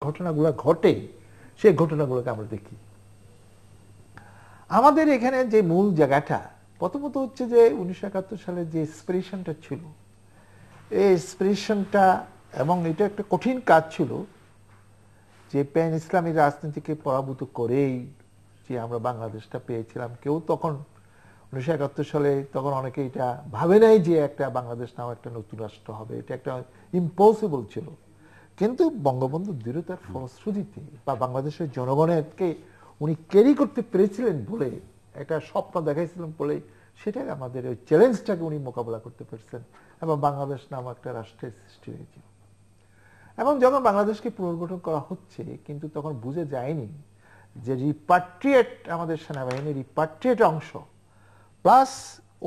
ঘটনাগুলো ঘটে সেই ঘটনাগুলোকে আমরা দেখি। আমাদের এখানে যে মূল জায়গাটা প্রথমত হচ্ছে যে 1971 সালে যে এক্সপিরেশনটা ছিল, এই এক্সপিরেশনটা, এবং এটা একটা কঠিন কাজ ছিল যে প্যান ইসলামী রাজনীতিকে পরাভূত করেই যে আমরা বাংলাদেশটা পেয়েছিলাম। কেউ তখন 1971 সালে তখন অনেকে এটা ভাবে নাই যে একটা বাংলাদেশ নাও একটা নতুন রাষ্ট্র হবে, এটা একটা ইম্পসিবল ছিল। কিন্তু বঙ্গবন্ধু দৃঢ়তার ফলশ্রুতিতে বা বাংলাদেশের জনগণকে উনি ক্যারি করতে পেরেছিলেন বলে, একটা স্বপ্ন দেখাইছিলেন বলে, সেটাই আমাদের ওই চ্যালেঞ্জটাকে উনি মোকাবেলা করতে পেরেছেন এবং বাংলাদেশ নামক একটা রাষ্ট্রের সৃষ্টি হয়েছিল। এবং যখন বাংলাদেশকে পুনর্গঠন করা হচ্ছে, কিন্তু তখন বুঝে যায়নি যে রিপাট্রিয়েট, আমাদের সেনাবাহিনীর রিপাট্রিয়েট অংশ প্লাস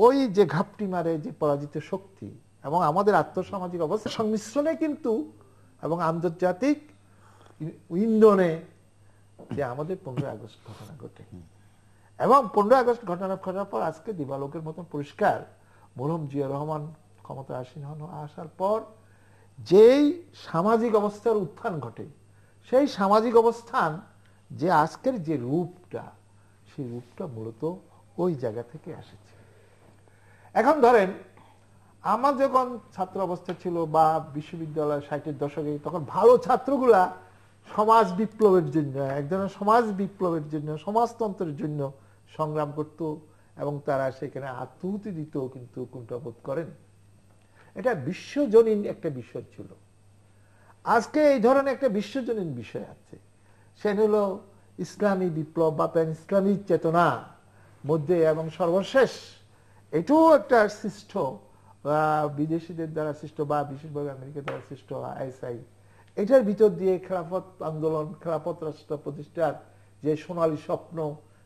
ওই যে ঘাপটি মারে যে পরাজিত শক্তি এবং আমাদের আর্থসামাজিক অবস্থা সংমিশ্রণে কিন্তু এবং আন্তর্জাতিক ইন্ধনে যে আমাদের 15 আগস্ট ঘটনা ঘটে। এবং 15 আগস্ট ঘটনা ঘটার পর আজকে দিবালোকের মতন পরিষ্কার, মরহুম জিয়া রহমান ক্ষমতা আসীন আসার পর যেই সামাজিক অবস্থার উত্থান ঘটে, সেই সামাজিক অবস্থান যে আজকের যে রূপটা, সেই রূপটা মূলত ওই জায়গা থেকে এসেছে। এখন ধরেন আমার যখন ছাত্র অবস্থা ছিল বা বিশ্ববিদ্যালয় 60-এর দশকে, তখন ভালো ছাত্রগুলা সমাজ বিপ্লবের জন্য, এক ধরনের সমাজ বিপ্লবের জন্য, সমাজতন্ত্রের জন্য সংগ্রাম করত এবং তারা সেখানে আত্মহুতি দিত, কিন্তু কুণ্ঠাবোধ করেন। এটা বিশ্বজনীন একটা বিষয় ছিল। আজকে এই ধরনের একটা বিশ্বজনীন বিষয় আছে, সেটা হলো ইসলামী বিপ্লব বা প্যান ইসলামী চেতনা মধ্যে, এবং সর্বশেষ এটাও একটা সৃষ্ট বিদেশিদের দ্বারা সৃষ্ট বা বিশেষভাবে আমেরিকা দ্বারা সৃষ্ট আইএসআই, এটার ভিতর দিয়ে খেলাফত আন্দোলন, খেলাফত রাষ্ট্র প্রতিষ্ঠার যে সোনালী স্বপ্ন,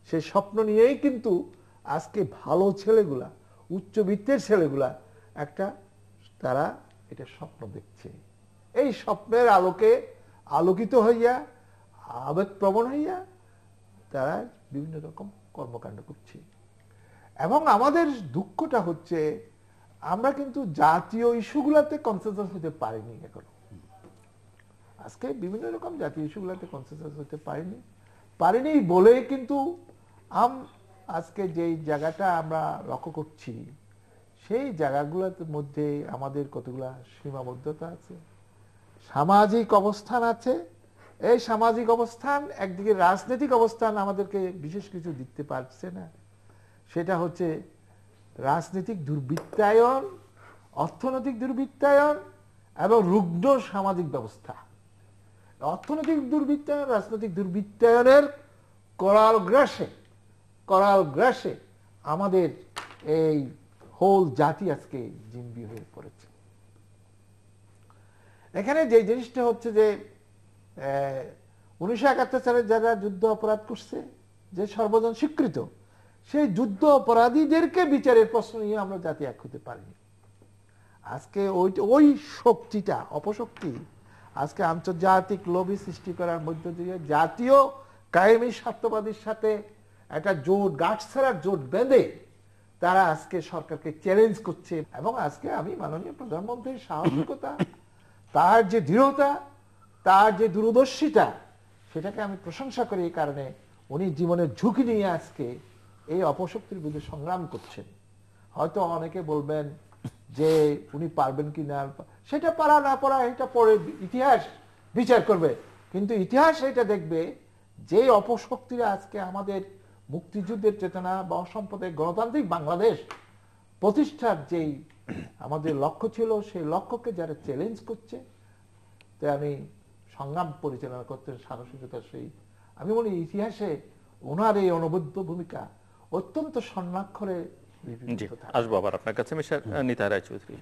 সেই স্বপ্ন নিয়েই কিন্তু আজকে ভালো ছেলেগুলা, উচ্চবিত্তের ছেলেগুলা একটা তারা এটা স্বপ্ন দেখছে। এই স্বপ্নের আলোকে আলোকিত হইয়া, আবেগপ্রবণ হইয়া তারা বিভিন্ন রকম কর্মকাণ্ড করছে। এবং আমাদের দুঃখটা হচ্ছে আমরা কিন্তু জাতীয় ইস্যুগুলোতে কনসেনসাস হতে পারিনি এখনো। আজকে বিভিন্ন রকম জাতীয় ইস্যুগুলোতে কনসেনসাস হতে পারিনি বলেই কিন্তু আজকে যেই জায়গাটা আমরা লক্ষ্য করছি, সেই জায়গাগুলোর মধ্যে আমাদের কতগুলা সীমাবদ্ধতা আছে, সামাজিক অবস্থান আছে। এই সামাজিক অবস্থান একদিকে রাজনৈতিক অবস্থান আমাদেরকে বিশেষ কিছু দিতে পারছে না। সেটা হচ্ছে রাজনৈতিক দুর্বৃত্তায়ন, অর্থনৈতিক দুর্বৃত্তায়ন এবং রুগ্ন সামাজিক ব্যবস্থা। অর্থনৈতিক দুর্বৃত্তায়ন, রাজনৈতিক দুর্বৃত্তায়নের করাল গ্রাসে আমাদের এই হোল জাতি আজকে জিম্মি হয়ে পড়েছে। এখানে যে জিনিসটা হচ্ছে যে 1971 সালে যারা যুদ্ধ অপরাধ করছে, যে সর্বজন স্বীকৃত, সেই যুদ্ধ অপরাধীদেরকে বিচারের প্রশ্ন নিয়ে আমরা জাতি এক হতে পারিনি। আজকে ওই শক্তিটা, অপশক্তি আজকে আন্তর্জাতিক লবি সৃষ্টি করার মধ্য দিয়ে জাতীয় কায়েমি স্বার্থবাদীর সাথে একটা জোট, গাঁটছাড়ার জোট বেঁধে তারা আজকে সরকারকে চ্যালেঞ্জ করছে। এবং আজকে আমি মাননীয় প্রধানমন্ত্রীর সাহসিকতা, তার যে দৃঢ়তা, তার যে দূরদর্শিতা, সেটাকে আমি প্রশংসা করি। এই কারণে উনি জীবনের ঝুঁকি নিয়ে আজকে এই অপশক্তির বিরুদ্ধে সংগ্রাম করছেন। হয়তো অনেকে বলবেন যে উনি পারবেন কি না, সেটা পারা না পারা এটা পরে ইতিহাস বিচার করবে। কিন্তু ইতিহাস এটা দেখবে যে অপশক্তিরা আজকে আমাদের মুক্তিযুদ্ধের চেতনা বা অসাম্প্রদায়িক গণতান্ত্রিক বাংলাদেশ প্রতিষ্ঠার যেই আমাদের লক্ষ্য ছিল, সেই লক্ষ্যকে যারা চ্যালেঞ্জ করছে, তাই আমি সংগ্রাম পরিচালনা করতে সাহসিকতার সহিত আমি মনে ইতিহাসে ওনার এই অনবদ্য ভূমিকা অত্যন্ত স্বর্ণাক্ষরে আসবো আবার আপনার কাছে। মিস্টার নিতা রায়চৌধুরী,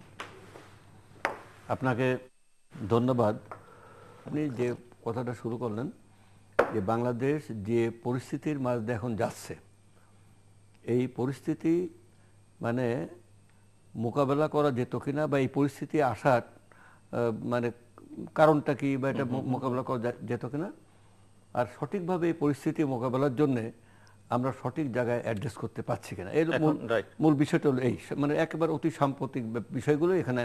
আপনাকে ধন্যবাদ। আপনি যে কথাটা শুরু করলেন যে বাংলাদেশ যে পরিস্থিতির মাঝে এখন যাচ্ছে, এই পরিস্থিতি মানে মোকাবেলা করা যেত কিনা বা এই পরিস্থিতি আসার মানে কারণটা কি, বা এটা মোকাবেলা করা যেত কিনা, আর সঠিকভাবে এই পরিস্থিতি মোকাবেলার জন্য আমরা সঠিক জায়গায় অ্যাড্রেস করতে পারছি কিনা, এর মূল বিষয়টা হলো এই। মানে একেবারে অতি সাম্প্রতিক বিষয়গুলো এখানে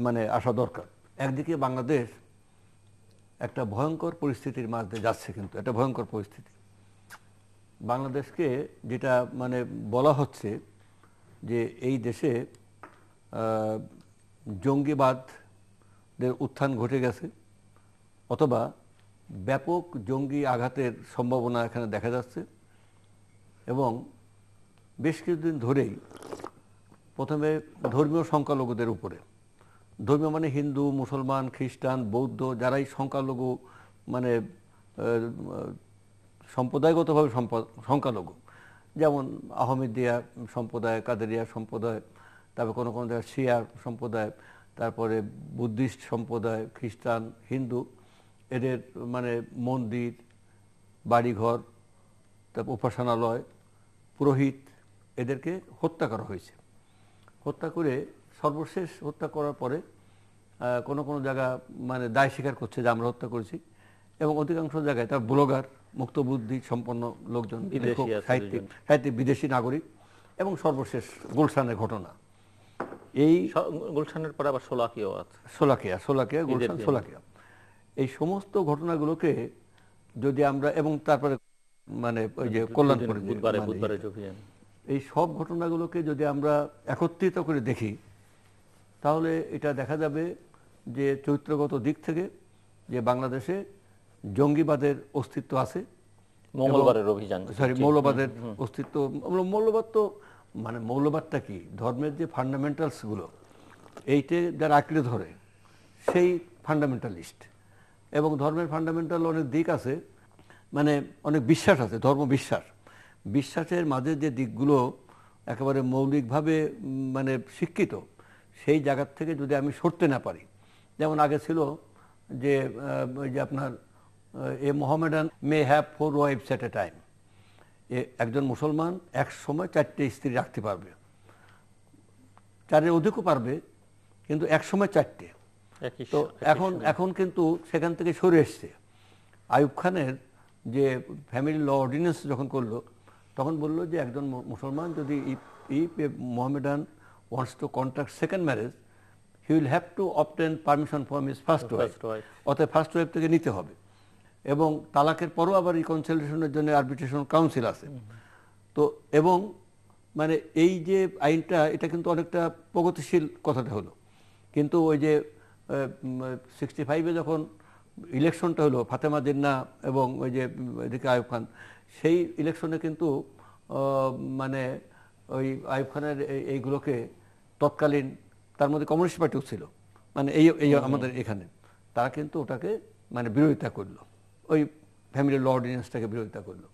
মানে আসা দরকার। একদিকে বাংলাদেশ একটা ভয়ঙ্কর পরিস্থিতির মাঝ দিয়ে যাচ্ছে, কিন্তু একটা ভয়ঙ্কর পরিস্থিতি। বাংলাদেশকে যেটা মানে বলা হচ্ছে যে এই দেশে জঙ্গিবাদের উত্থান ঘটে গেছে, অথবা ব্যাপক জঙ্গি আঘাতের সম্ভাবনা এখানে দেখা যাচ্ছে। এবং বেশ কিছুদিন ধরেই প্রথমে ধর্মীয় সংখ্যালঘুদের উপরে, ধর্মীয় মানে হিন্দু, মুসলমান, খ্রিস্টান, বৌদ্ধ, যারাই সংখ্যালঘু মানে সম্প্রদায়গতভাবে সংখ্যালঘু, যেমন আহমেদিয়া সম্প্রদায়, কাদেরিয়া সম্প্রদায়, তারপর কোনো কোনো জায়গায় শিয়া সম্প্রদায়, তারপরে বুদ্ধিস্ট সম্প্রদায়, খ্রিস্টান, হিন্দু, এদের মানে মন্দির, বাড়িঘর, তারপর উপাসনালয়, পুরোহিত, এদেরকে হত্যা করা হয়েছে। হত্যা করে সর্বশেষ হত্যা করার পরে কোনো কোনো জায়গা মানে দায় স্বীকার করছে যে আমরা হত্যা করেছি, এবং অধিকাংশ জায়গায় তার ব্লগার, মুক্তবুদ্ধি সম্পন্ন লোকজন, সাহিত্যিক, বিদেশি নাগরিক, এবং সর্বশেষ গুলশানের ঘটনা। এই গুলশানের পরে আবার শোলাকিয়াও আছে, শোলাকিয়া, গুলশান, শোলাকিয়া, এই সমস্ত ঘটনাগুলোকে যদি আমরা, এবং তারপরে মানে ওই যে কল্যাণপুরে এই সব ঘটনাগুলোকে যদি আমরা একত্রিত করে দেখি, তাহলে এটা দেখা যাবে যে চরিত্রগত দিক থেকে যে বাংলাদেশে জঙ্গিবাদের অস্তিত্ব আছে। মঙ্গলবারের অভিযান, মৌলবাদের অস্তিত্ব, মৌলবাদ তো মানে মৌলবাদটা কি, ধর্মের যে ফান্ডামেন্টালসগুলো এইটে যারা আঁকড়ে ধরে সেই ফান্ডামেন্টালিস্ট। এবং ধর্মের ফান্ডামেন্টাল অনেক দিক আছে, মানে অনেক বিশ্বাস আছে, ধর্ম বিশ্বাসের মাঝে যে দিকগুলো একেবারে মৌলিকভাবে মানে শিক্ষিত, সেই জায়গার থেকে যদি আমি সরতে না পারি, যেমন আগে ছিল যে ওই যে আপনার a Mohammedan may have 4 wives at a time, একজন মুসলমান এক সময় 4টে স্ত্রী রাখতে পারবে, 4-এর অধিকও পারবে, কিন্তু এক সময় 4টে। তো এখন কিন্তু সেখান থেকে সরে এসছে। আইয়ুব খানের যে ফ্যামিলি ল অর্ডিন্যান্স যখন করলো, তখন বললো যে একজন মুসলমান যদি if A Mohammedan wants to contract second marriage, he will have to obtain permission from his first wife, অর্থাৎ ফার্স্ট ওয়াইফ থেকে নিতে হবে। এবং তালাকের পরও আবার রিকনসিলিয়েশনের জন্য আরবিট্রেশন কাউন্সিল আছে। তো এবং মানে এই যে আইনটা, এটা কিন্তু অনেকটা প্রগতিশীল কথাটা হলো, কিন্তু ওই যে 65-এ যখন ইলেকশনটা হলো, ফাতেমা জিন্নাহ এবং ওই যে এদিকে আইয়ুব খান, সেই ইলেকশনে কিন্তু মানে ওই আইয়ুব খানের এইগুলোকে তৎকালীন, তার মধ্যে কমিউনিস্ট পার্টিও ছিল, মানে এই আমাদের এখানে, তারা কিন্তু ওটাকে মানে বিরোধিতা করলো, ওই ফ্যামিলি ল অর্ডিন্যান্সটাকে বিরোধিতা করলো।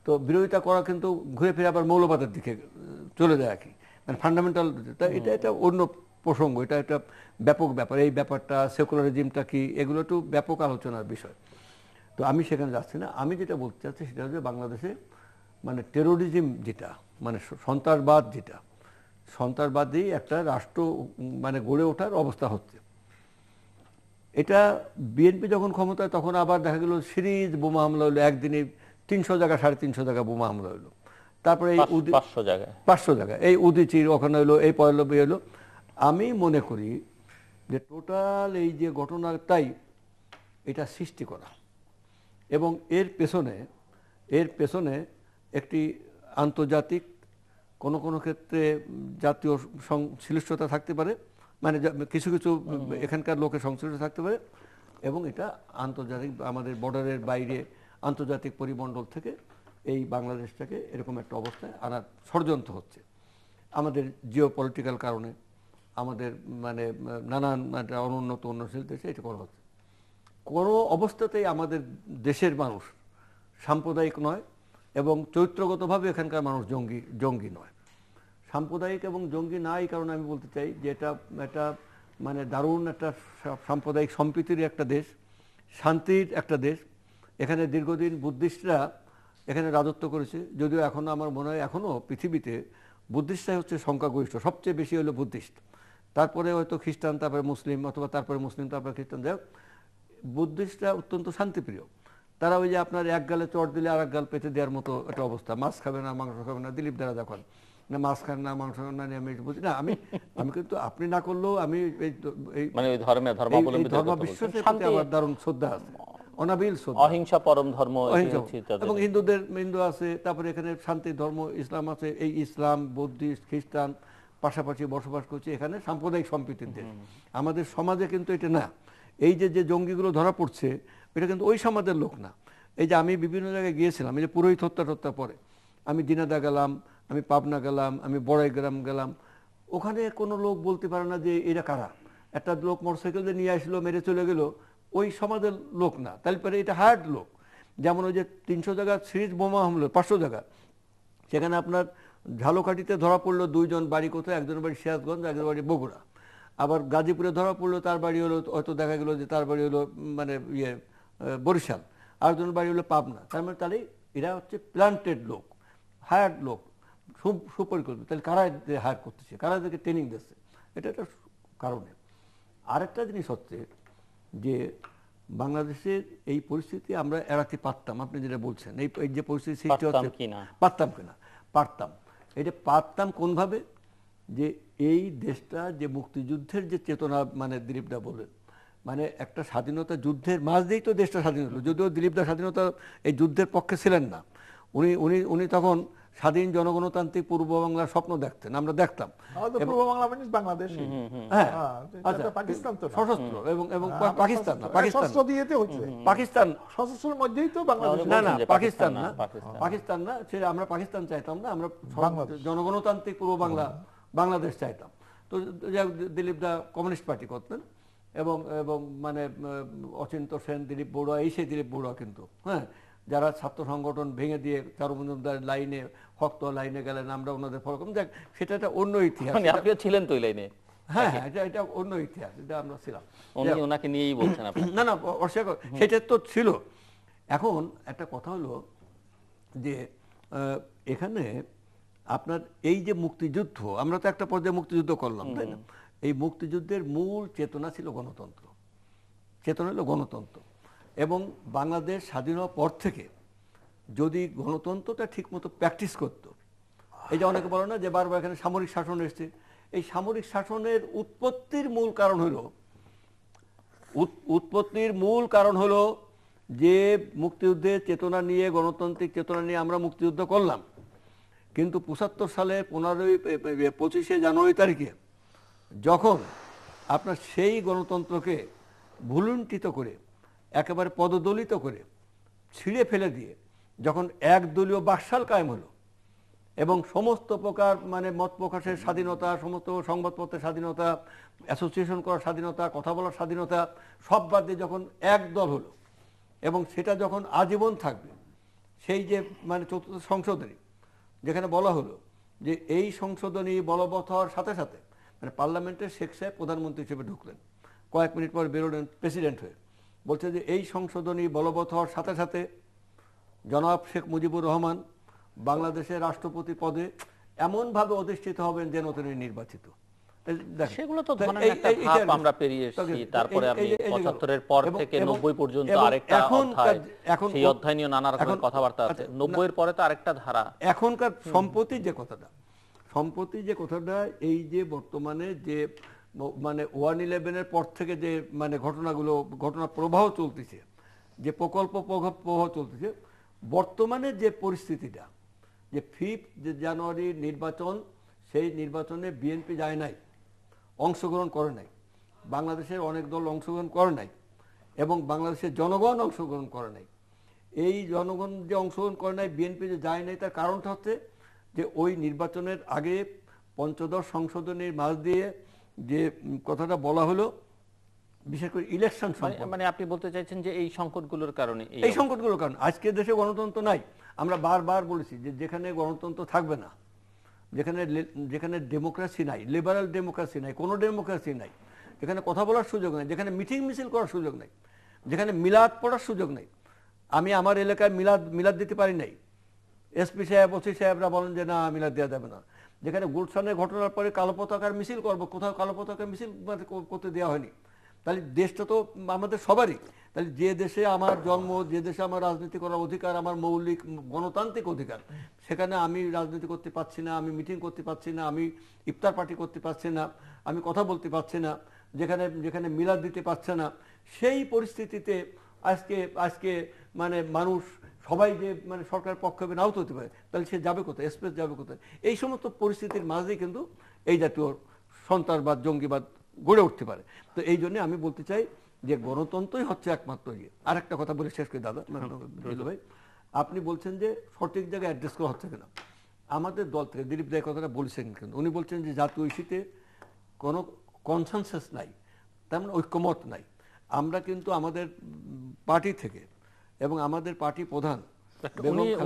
তো বিরোধিতা করা কিন্তু ঘুরে ফিরে আবার মৌলবাদের দিকে চলে যায় আর কি, মানে ফান্ডামেন্টাল। এটা অন্য প্রসঙ্গ, এটা একটা ব্যাপক ব্যাপার। এই ব্যাপারটা সেকুলারিজমটা কি, এগুলো একটু ব্যাপক আলোচনার বিষয়, তো আমি সেখানে যাচ্ছি না। আমি যেটা বলতে চাচ্ছি সেটা হচ্ছে বাংলাদেশে মানে টেরোরিজম যেটা, মানে সন্ত্রাসবাদ, যেটা সন্ত্রাসবাদী একটা রাষ্ট্র মানে গড়ে ওঠার অবস্থা হচ্ছে। এটা বিএনপি যখন ক্ষমতায়, তখন আবার দেখা গেল সিরিজ বোমা হামলা হলো, একদিনে 300 জায়গা 350 জায়গা বোমা হামলা হলো। তারপরে এই 500 জায়গায় এই উদিচির ওখানে হলো, এই পয়লবী হলো। আমি মনে করি যে টোটাল এই যে ঘটনাটাই এটা সৃষ্টি করা, এবং এর পেছনে একটি আন্তর্জাতিক, কোনো কোনো ক্ষেত্রে জাতীয় সংশ্লিষ্টতা থাকতে পারে, মানে কিছু কিছু এখানকার লোকের সংশ্লিষ্ট থাকতে পারে, এবং এটা আন্তর্জাতিক, আমাদের বর্ডারের বাইরে আন্তর্জাতিক পরিমণ্ডল থেকে এই বাংলাদেশটাকে এরকম একটা অবস্থায় আনার ষড়যন্ত্র হচ্ছে। আমাদের জিও পলিটিক্যাল কারণে, আমাদের মানে নানান অনুন্নত উন্নয়নশীল দেশে এটা করা হচ্ছে। কোনো অবস্থাতেই আমাদের দেশের মানুষ সাম্প্রদায়িক নয়, এবং চরিত্রগতভাবে এখানকার মানুষ জঙ্গি নয়। সাম্প্রদায়িক এবং জঙ্গি না, এই কারণে আমি বলতে চাই যে এটা মানে দারুণ একটা সাম্প্রদায়িক সম্প্রীতির একটা দেশ, শান্তির একটা দেশ। এখানে দীর্ঘদিন বুদ্ধিস্টরা এখানে রাজত্ব করেছে, যদিও এখনও আমার মনে হয় এখনও পৃথিবীতে বুদ্ধিস্টরাই হচ্ছে সংখ্যাগরিষ্ঠ, সবচেয়ে বেশি হলো বুদ্ধিস্ট, তারপরে হয়তো খ্রিস্টান, তারপরে মুসলিম, অথবা তারপরে মুসলিম, তারপরে খ্রিস্টান। যাই হোক, বুদ্ধিস্টরা অত্যন্ত শান্তিপ্রিয়। তারা ওই যে আপনার এক গালে চট দিলে আর এক গাল পেতে দেওয়ার মতো একটা অবস্থা, মাছ খাবে না, মাংস খাবে না, দিলীপ দ্বারা যখন না মাছ খান না মাংস খান না নিরামিষ বুঝি না, আমি আমি কিন্তু আপনি না করলেও আমি এই মানে ওই ধর্মাবলম্বীদের কথা বলছেন। বিশ্বাসের প্রতি শান্তি, আমার দারুণ শ্রদ্ধা আছে, অনাবিল শ্রদ্ধা। অহিংসা পরম ধর্ম, এটি অহিংসা। হচ্ছে তাদের। এবং হিন্দু আছে, তারপরে এখানে শান্তি ধর্ম ইসলাম আছে, এই ইসলাম বুদ্ধিস্ট খ্রিস্টান পাশাপাশি বসবাস করছে, এখানে সাম্প্রদায়িক সম্প্রীতির দেশ। আমাদের সমাজে কিন্তু এটা না। এই যে জঙ্গিগুলো ধরা পড়ছে এটা কিন্তু ওই সমাজের লোক না। এই যে আমি বিভিন্ন জায়গায় গিয়েছিলাম, এই যে পুরোহিত হত্যা পরে আমি দিনাদা গেলাম, আমি পাবনা গেলাম, আমি বড়াইগ্রাম গেলাম, ওখানে কোনো লোক বলতে পারে না যে এরা কারা। একটা লোক মোটরসাইকেল দিয়ে নিয়ে আসলো, মেরে চলে গেল, ওই সমাজের লোক না। তাহলে পরে এটা হার্ড লোক। যেমন ওই যে 300 জায়গা সিরিজ বোমা হামলা, 500 জায়গা, সেখানে আপনার ঝালকাঠিতে ধরা পড়লো 2 জন, বাড়ি কোথায়, একজনের বাড়ি সিরাজগঞ্জ, একজনের বাড়ি বগুড়া। আবার গাজীপুরে ধরা পড়লো, তার বাড়ি হলো হয়তো দেখা গেলো যে তার বাড়ি হলো মানে বরিশাল, আরেকজনের বাড়ি হলো পাবনা। তার মানে তাহলে এরা হচ্ছে প্ল্যান্টেড লোক, হায়ার্ড লোক, সুপরিকল্পিত। তাহলে কারা হায়ার করতেছে, কারা এদেরকে ট্রেনিং দিচ্ছে, এটা একটা কারণে। আরেকটা জিনিস হচ্ছে যে বাংলাদেশের এই পরিস্থিতি আমরা এড়াতে পারতাম। আপনি যেটা বলছেন, এই যে পরিস্থিতি সৃষ্টি হচ্ছে, পারতাম কিনা, পারতাম। এটা পারতাম কোনভাবে, যে এই দেশটা যে মুক্তিযুদ্ধের যে চেতনা, মানে দিলীপদা বলেন, মানে একটা স্বাধীনতা যুদ্ধের মাঝ দিয়েই তো দেশটা স্বাধীন হলো। যদিও দিলীপদা স্বাধীনতা এই যুদ্ধের পক্ষে ছিলেন না, উনি উনি উনি তখন স্বাধীন জনগণতান্ত্রিক পূর্ব বাংলার স্বপ্ন দেখতেন, আমরা দেখতাম। পূর্ব বাংলা মানে বাংলাদেশ, হ্যাঁ, পাকিস্তান তো সশস্ত্র, এবং পাকিস্তান না, সশস্ত্র দিয়েতে হচ্ছে, পাকিস্তান সশস্ত্রের মধ্যেই তো বাংলাদেশ। না না, পাকিস্তান না, পাকিস্তান না, সেটা আমরা পাকিস্তান চাইতাম না, আমরা জনগণতান্ত্রিক পূর্ব বাংলা, বাংলাদেশ চাইতাম। তো দিলীপ দা কমিউনিস্ট পার্টি করতেন, এবং এবং মানে অচিন্ত সেন, দিলীপ বড়ুয়া, এই সেই দিলীপ বড়ুয়া কিন্তু, হ্যাঁ, যারা ছাত্র সংগঠন ভেঙে দিয়ে চারু মজুমদার লাইনে, হক্ত লাইনে গেলেন, আমরা ওনাদের ফলো করলাম। দেখ, সেটা একটা অন্য ইতিহাস। আপনিও ছিলেন তো ওই লাইনে? হ্যাঁ, এটা অন্য ইতিহাস, এটা আমরা ছিলাম। ওনাকে নিয়েই বলছেন আপনি? না না, সেটা তো ছিল। এখন একটা কথা হলো যে এখানে আপনার এই যে মুক্তিযুদ্ধ, আমরা তো একটা পর্যায়ে মুক্তিযুদ্ধ করলাম, তাই না? এই মুক্তিযুদ্ধের মূল চেতনা ছিল গণতন্ত্র, চেতনা হলো গণতন্ত্র। এবং বাংলাদেশ স্বাধীন হওয়ার পর থেকে যদি গণতন্ত্রটা ঠিকমতো প্র্যাকটিস করতো, এই যে অনেকে বলে না যে বারবার এখানে সামরিক শাসন এসছে, এই সামরিক শাসনের উৎপত্তির মূল কারণ হলো যে মুক্তিযুদ্ধের চেতনা নিয়ে, গণতান্ত্রিক চেতনা নিয়ে আমরা মুক্তিযুদ্ধ করলাম, কিন্তু 75 সালে 25শে জানুয়ারি তারিখে যখন আপনার সেই গণতন্ত্রকে ভুলুণ্ঠিত করে, একেবারে পদদলিত করে, ছিঁড়ে ফেলে দিয়ে যখন একদলীয় বাকশাল কায়েম হলো, এবং সমস্ত প্রকার মানে মত প্রকাশের স্বাধীনতা, সমস্ত সংবাদপত্রের স্বাধীনতা, অ্যাসোসিয়েশন করার স্বাধীনতা, কথা বলার স্বাধীনতা সব বাদ দিয়ে যখন এক দল হলো, এবং সেটা যখন আজীবন থাকবে, সেই যে মানে ৪র্থ সংশোধনী, যেখানে বলা হলো যে এই সংশোধনী বলবৎ হওয়ার সাথে সাথে, মানে পার্লামেন্টের শেখ সাহেব প্রধানমন্ত্রী হিসেবে ঢুকলেন, কয়েক মিনিট পর বেরোলেন প্রেসিডেন্ট হয়ে, বলছে যে এই সংশোধনী বলবৎ হওয়ার সাথে সাথে জনাব শেখ মুজিবুর রহমান বাংলাদেশের রাষ্ট্রপতি পদে এমনভাবে অধিষ্ঠিত হবেন যেন তিনি নির্বাচিত। সেগুলো তো ধরনের একটা ধাপ আমরা পেরিয়ে এসেছি। তারপরে আপনি ৭৫ এর পর থেকে ৯০ পর্যন্ত আরেকটা অধ্যায়, সেই অধ্যায় নিয়ে নানা রকমের কথাবার্তা আছে। ৯০ এর পরে তো আরেকটা ধারা। এখনকার সম্প্রতি যে কথাটা, এই যে বর্তমানে যে মানে 1/11-এর পর থেকে যে মানে ঘটনা প্রবাহ চলতেছে, যে প্রকল্প প্রবাহ চলতেছে, বর্তমানে যে পরিস্থিতিটা, যে 5 জানুয়ারির নির্বাচন, সেই নির্বাচনে বিএনপি যায় নাই, অংশগ্রহণ করে নাই, বাংলাদেশের অনেক দল অংশগ্রহণ করে নাই, এবং বাংলাদেশের জনগণ অংশগ্রহণ করে নাই। এই জনগণ যে অংশগ্রহণ করে নাই, বিএনপি যে যায় নাই, তার কারণটা হচ্ছে যে ওই নির্বাচনের আগে পঞ্চদশ সংশোধনীর মাঝ দিয়ে যে কথাটা বলা হলো, বিশেষ করে ইলেকশন সম্পর্কে, মানে আপনি বলতে চাইছেন যে এই সংকটগুলোর কারণে, এই সংকটগুলোর কারণে আজকে দেশে গণতন্ত্র নাই। আমরা বারবার বলেছি যে যেখানে গণতন্ত্র থাকবে না, যেখানে ডেমোক্রেসি নাই, লিবারাল ডেমোক্রেসি নাই, কোনো ডেমোক্রেসি নাই, যেখানে কথা বলার সুযোগ নাই, যেখানে মিটিং মিছিল করার সুযোগ নাই, যেখানে মিলাদ পড়ার সুযোগ নাই। আমি আমার এলাকায় মিলাদ দিতে পারি নাই, এসপি সাহেব, ওসি সাহেবরা বলেন যে না, মিলাদ দেওয়া যাবে না। যেখানে গুলশানের ঘটনার পরে কালো পতাকার মিছিল করবো, কোথাও কালো পতাকার মিছিল করতে দেওয়া হয়নি। তাহলে দেশটা তো আমাদের সবারই। তাহলে যে দেশে আমার জন্ম, যে দেশে আমার রাজনীতি করার অধিকার, আমার মৌলিক গণতান্ত্রিক অধিকার, সেখানে আমি রাজনীতি করতে পারছি না, আমি মিটিং করতে পারছি না, আমি ইফতার পার্টি করতে পারছি না, আমি কথা বলতে পারছি না, যেখানে যেখানে মিলাদ দিতে পারছে না, সেই পরিস্থিতিতে আজকে আজকে মানে মানুষ সবাই যে মানে সরকারের পক্ষে হবে নাও তো হতে পারে, তাহলে সে যাবে কোথায়, এক্সপ্রেস যাবে কোথায়? এই সমস্ত পরিস্থিতির মাঝেই কিন্তু এই জাতীয় সন্ত্রাসবাদ, জঙ্গিবাদ গড়ে উঠতে পারে। তো এই জন্য আমি বলতে চাই যে গণতন্ত্রই হচ্ছে একমাত্র ইয়ে। আর একটা কথা বলে শেষ করে দাদা ভাই, আপনি বলছেন যে সঠিক জায়গায় অ্যাড্রেস করা হচ্ছে কিনা। আমাদের দল থেকে দিলীপ দায় কথাটা বলছেন, কিন্তু উনি বলছেন যে জাতীয় ইস্যুতে কোনো কনসেনসাস নাই, তার মানে ঐক্যমত নাই। আমরা কিন্তু আমাদের পার্টি থেকে এবং আমাদের পার্টি প্রধান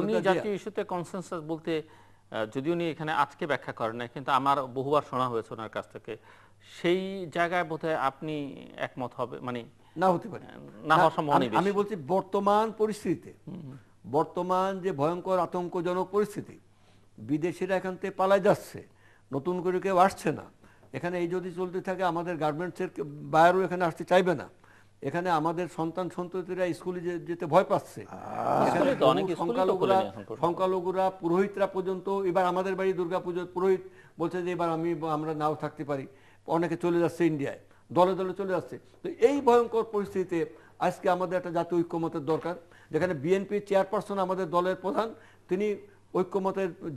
উনি জাতীয় ইস্যুতে কনসেনসাস বলতে, যদি উনি এখানে আজকে ব্যাখ্যা করেন না, কিন্তু আমার বহুবার শোনা হয়েছে ওনার কাছ থেকে, সেই জায়গায় বোধহয় আপনি একমত হবে, মানে না হতে পারে, না হওয়ার সম্ভাবনা বেশি। আমি বলছি বর্তমান পরিস্থিতিতে, বর্তমান যে ভয়ঙ্কর আতঙ্কজনক পরিস্থিতি, বিদেশিরা এখান থেকে পালায় যাচ্ছে, নতুন করে কেউ আসছে না এখানে। এই যদি চলতে থাকে আমাদের গার্মেন্টসের বাইরেও এখানে আসতে চাইবে না। এখানে আমাদের সন্তান সন্ততিরা স্কুলে যেতে ভয় পাচ্ছে। সংখ্যালঘুরা, পুরোহিতরা পর্যন্ত, এবার আমাদের বাড়ি দুর্গাপুজোর পুরোহিত বলছে যে এবার আমরা নাও থাকতে পারি, অনেকে চলে যাচ্ছে ইন্ডিয়ায়, দলে দলে চলে যাচ্ছে। তো এই ভয়ঙ্কর পরিস্থিতিতে আজকে আমাদের একটা জাতীয় ঐক্যমতের দরকার, যেখানে বিএনপির চেয়ারপারসন আমাদের দলের প্রধান, তিনি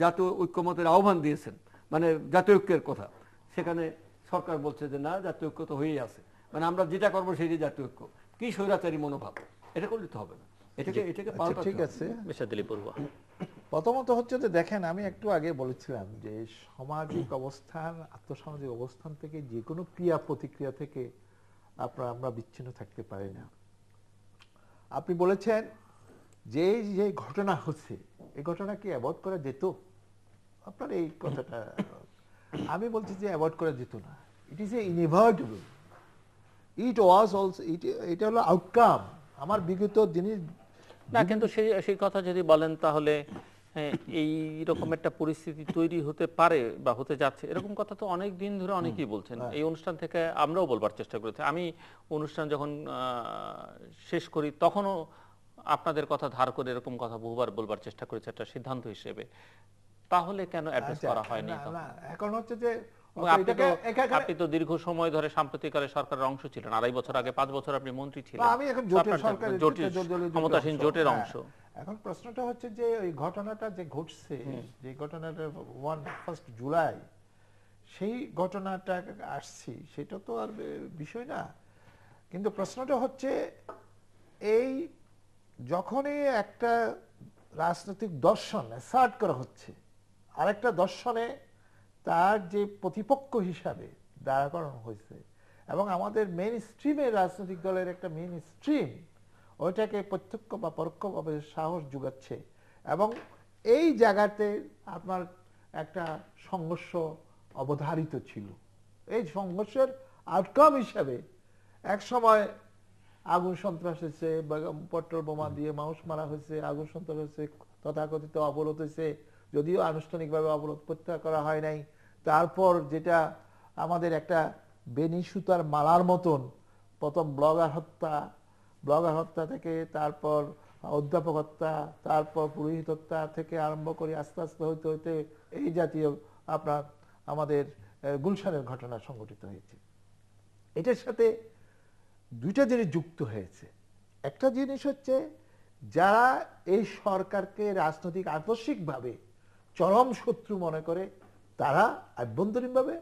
জাতীয় ঐক্যমতের আহ্বান দিয়েছেন, মানে জাতীয় ঐক্যের কথা। সেখানে সরকার বলছে যে না, জাতীয় ঐক্য তো হয়েই আছে, মানে আমরা যেটা করবো সেই জাতীয় ঐক্য। কি স্বৈরাচারী মনোভাব, এটা করলে তো হবে না, এটাকে ঠিক আছে। প্রথমত হচ্ছে যে দেখেন, আমি একটু আগে বলেছিলাম যে সামাজিক অবস্থান, আর্থসামাজিক অবস্থান থেকে যে কোনো ক্রিয়া প্রতিক্রিয়া থেকে আমরা বিচ্ছিন্ন থাকতে পারি না। আপনি বলেছেন যে যে ঘটনা হচ্ছে, এই ঘটনা কি অ্যাভয়েড করা যেত? আপনার এই কথাটা আমি বলছি যে অ্যাভয়েড করা যেত না। It is ইনএভয়েডেবল। It was also, এটা হলো আউটকাম। আমার বিগত জিনিস না, কিন্তু সেই কথা যদি বলেন তাহলে এই রকম একটা পরিস্থিতি তৈরি হতে পারে বা হতে যাচ্ছে, এরকম কথা তো অনেক দিন ধরে অনেকেই বলছেন। এই অনুষ্ঠান থেকে আমরাও বলবার চেষ্টা করেছি। আমি অনুষ্ঠান যখন শেষ করি তখনও আপনাদের কথা ধার করে এরকম কথা বহুবার বলবার চেষ্টা করেছি একটা সিদ্ধান্ত হিসেবে। তাহলে কেন অ্যাড্রেস করা হয়নি? এখন হচ্ছে যে আপনি তো দীর্ঘ সময় ধরে সাম্প্রতিককালে সরকারের অংশ ছিলেন, 2.5 বছর আগে 5 বছর আপনি মন্ত্রী ছিলেন, আমি এখন জোটের সরকারের ক্ষমতাসীন জোটের অংশ। এখন প্রশ্নটা হচ্ছে যে ওই ঘটনাটা যে ঘটছে, যে ঘটনাটা 1 জুলাই, সেই ঘটনাটা আসছি, সেটা তো আর বিষয় না। কিন্তু প্রশ্নটা হচ্ছে এই যখনই একটা রাজনৈতিক দর্শন অ্যাসার্ট করা হচ্ছে, আরেকটা দর্শনে তার যে প্রতিপক্ষ হিসাবে দাঁড়া করানো হয়েছে, এবং আমাদের মেইন স্ট্রিমের রাজনৈতিক দলের একটা মেইন স্ট্রিম ওইটাকে প্রত্যক্ষ বা পরোক্ষভাবে সাহস যোগাচ্ছে, এবং এই জায়গাতে আপনার একটা সংঘর্ষ অবধারিত ছিল। এই সংঘর্ষের আউটকাম হিসাবে এক সময় আগুন সন্ত্রাস হয়েছে, পেট্রোল বোমা দিয়ে মানুষ মারা হয়েছে, আগুন সন্ত্রাস হয়েছে, তথাকথিত অবরোধ হয়েছে, যদিও আনুষ্ঠানিকভাবে অবরোধ প্রত্যাহার করা হয় নাই। তারপর যেটা আমাদের একটা বেনি সুতার মালার মতন, প্রথম ব্লগার হত্যা থেকে, তারপর অধ্যাপক হত্যা, তারপর পুরোহিত হত্যা থেকে আরম্ভ করে আস্তে আস্তে হইতে হইতে এই জাতীয় আপনার আমাদের গুলশানের ঘটনা সংঘটিত হয়েছে। এটার সাথে দুইটা জিনিস যুক্ত হয়েছে। একটা জিনিস হচ্ছে যারা এই সরকারকে রাজনৈতিক আদর্শিকভাবে চরম শত্রু মনে করে, তারা আভ্যন্তরীণভাবে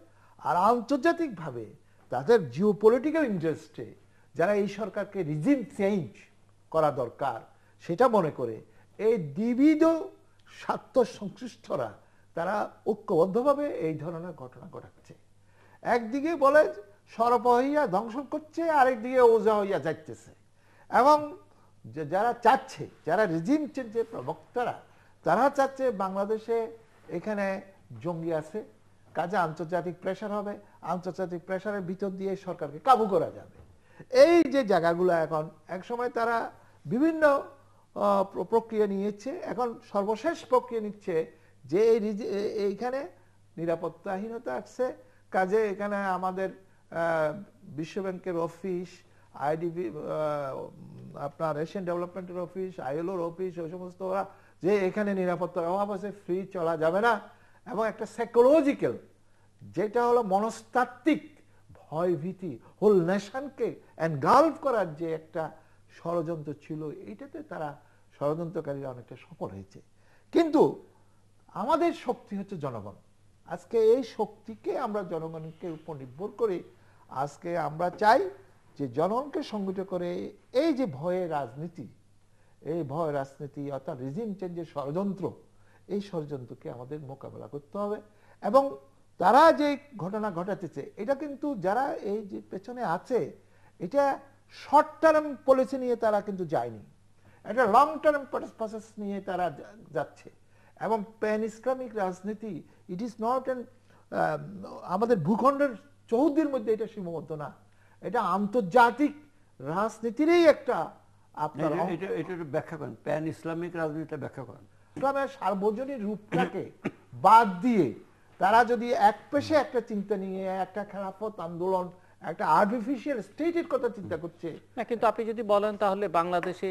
আর আন্তর্জাতিকভাবে তাদের জিওপলিটিক্যাল ইন্টারেস্টে যারা এই সরকারকে রিজিম চেঞ্জ করা দরকার সেটা মনে করে এই দ্বিবিধ স্বার্থ সংশ্লিষ্টরা তারা ঐক্যবদ্ধভাবে এই ধরনের ঘটনা ঘটাচ্ছে। একদিকে বলে সরব হইয়া ধ্বংস করছে, আরেকদিকে ওজা হইয়া যাইতেছে। এবং যারা চাচ্ছে, যারা রিজিম চেঞ্জের প্রবক্তারা, তারা চাচ্ছে বাংলাদেশে এখানে জঙ্গি আছে, কাজে আন্তর্জাতিক প্রেশার হবে, আন্তর্জাতিক প্রেশারের ভিতর দিয়ে সরকারকে কাবু করা যাবে। এই যে জায়গাগুলো এখন একসময় তারা বিভিন্ন প্রক্রিয়া নিয়েছে, এখন সর্বশেষ প্রক্রিয়া নিচ্ছে যে এইখানে নিরাপত্তাহীনতা আসছে, কাজে এখানে আমাদের বিশ্ব ব্যাংকের অফিস, আইডিবি, আপনার এশিয়ান ডেভেলপমেন্টের অফিস, আইএলওর অফিস, ওই সমস্ত ওরা যে এখানে নিরাপত্তার অভাব আছে, ফ্রি চলা যাবে না, এবং একটা সাইকোলজিক্যাল যেটা হলো মনস্তাত্ত্বিক ভয় ভীতি হোল নেশনকে এনগালভ করার যে একটা ষড়যন্ত্র ছিল, এইটাতে তারা ষড়যন্ত্রকারীরা অনেকটা সফল হয়েছে। কিন্তু আমাদের শক্তি হচ্ছে জনগণ। আজকে এই শক্তিকে আমরা জনগণকে উপর নির্ভর করে আজকে আমরা চাই যে জনগণকে সংগঠিত করে এই যে ভয়ের রাজনীতি, এই ভয় রাজনীতি অর্থাৎ রিজিম চেঞ্জের ষড়যন্ত্র, এই ষড়যন্ত্রকে আমাদের মোকাবেলা করতে হবে। এবং তারা যে ঘটনা ঘটাতেছে এটা কিন্তু যারা এই যে পেছনে আছে, এটা শর্ট টার্ম পলিসি নিয়ে তারা কিন্তু যায়নি, এটা লং টার্ম প্রসেস নিয়ে তারা যাচ্ছে। এবং প্যান ইসলামিক রাজনীতি ইট ইজ নট এন, আমাদের ভূখণ্ডের চৌহদ্দির মধ্যে এটা সীমাবদ্ধ না, এটা আন্তর্জাতিক রাজনীতিরই একটা আপনার এটা ব্যাখ্যা করেন, প্যান ইসলামিক রাজনীতিটা ব্যাখ্যা করেন। ইসলামের সার্বজনীন রূপটাকে বাদ দিয়ে তারা যদি এক পেশে একটা চিন্তা নিয়ে একটা খেলাফত আন্দোলন, একটা আর্টিফিশিয়াল স্টেটের কথা চিন্তা করছে না, কিন্তু আপনি যদি বলেন তাহলে বাংলাদেশে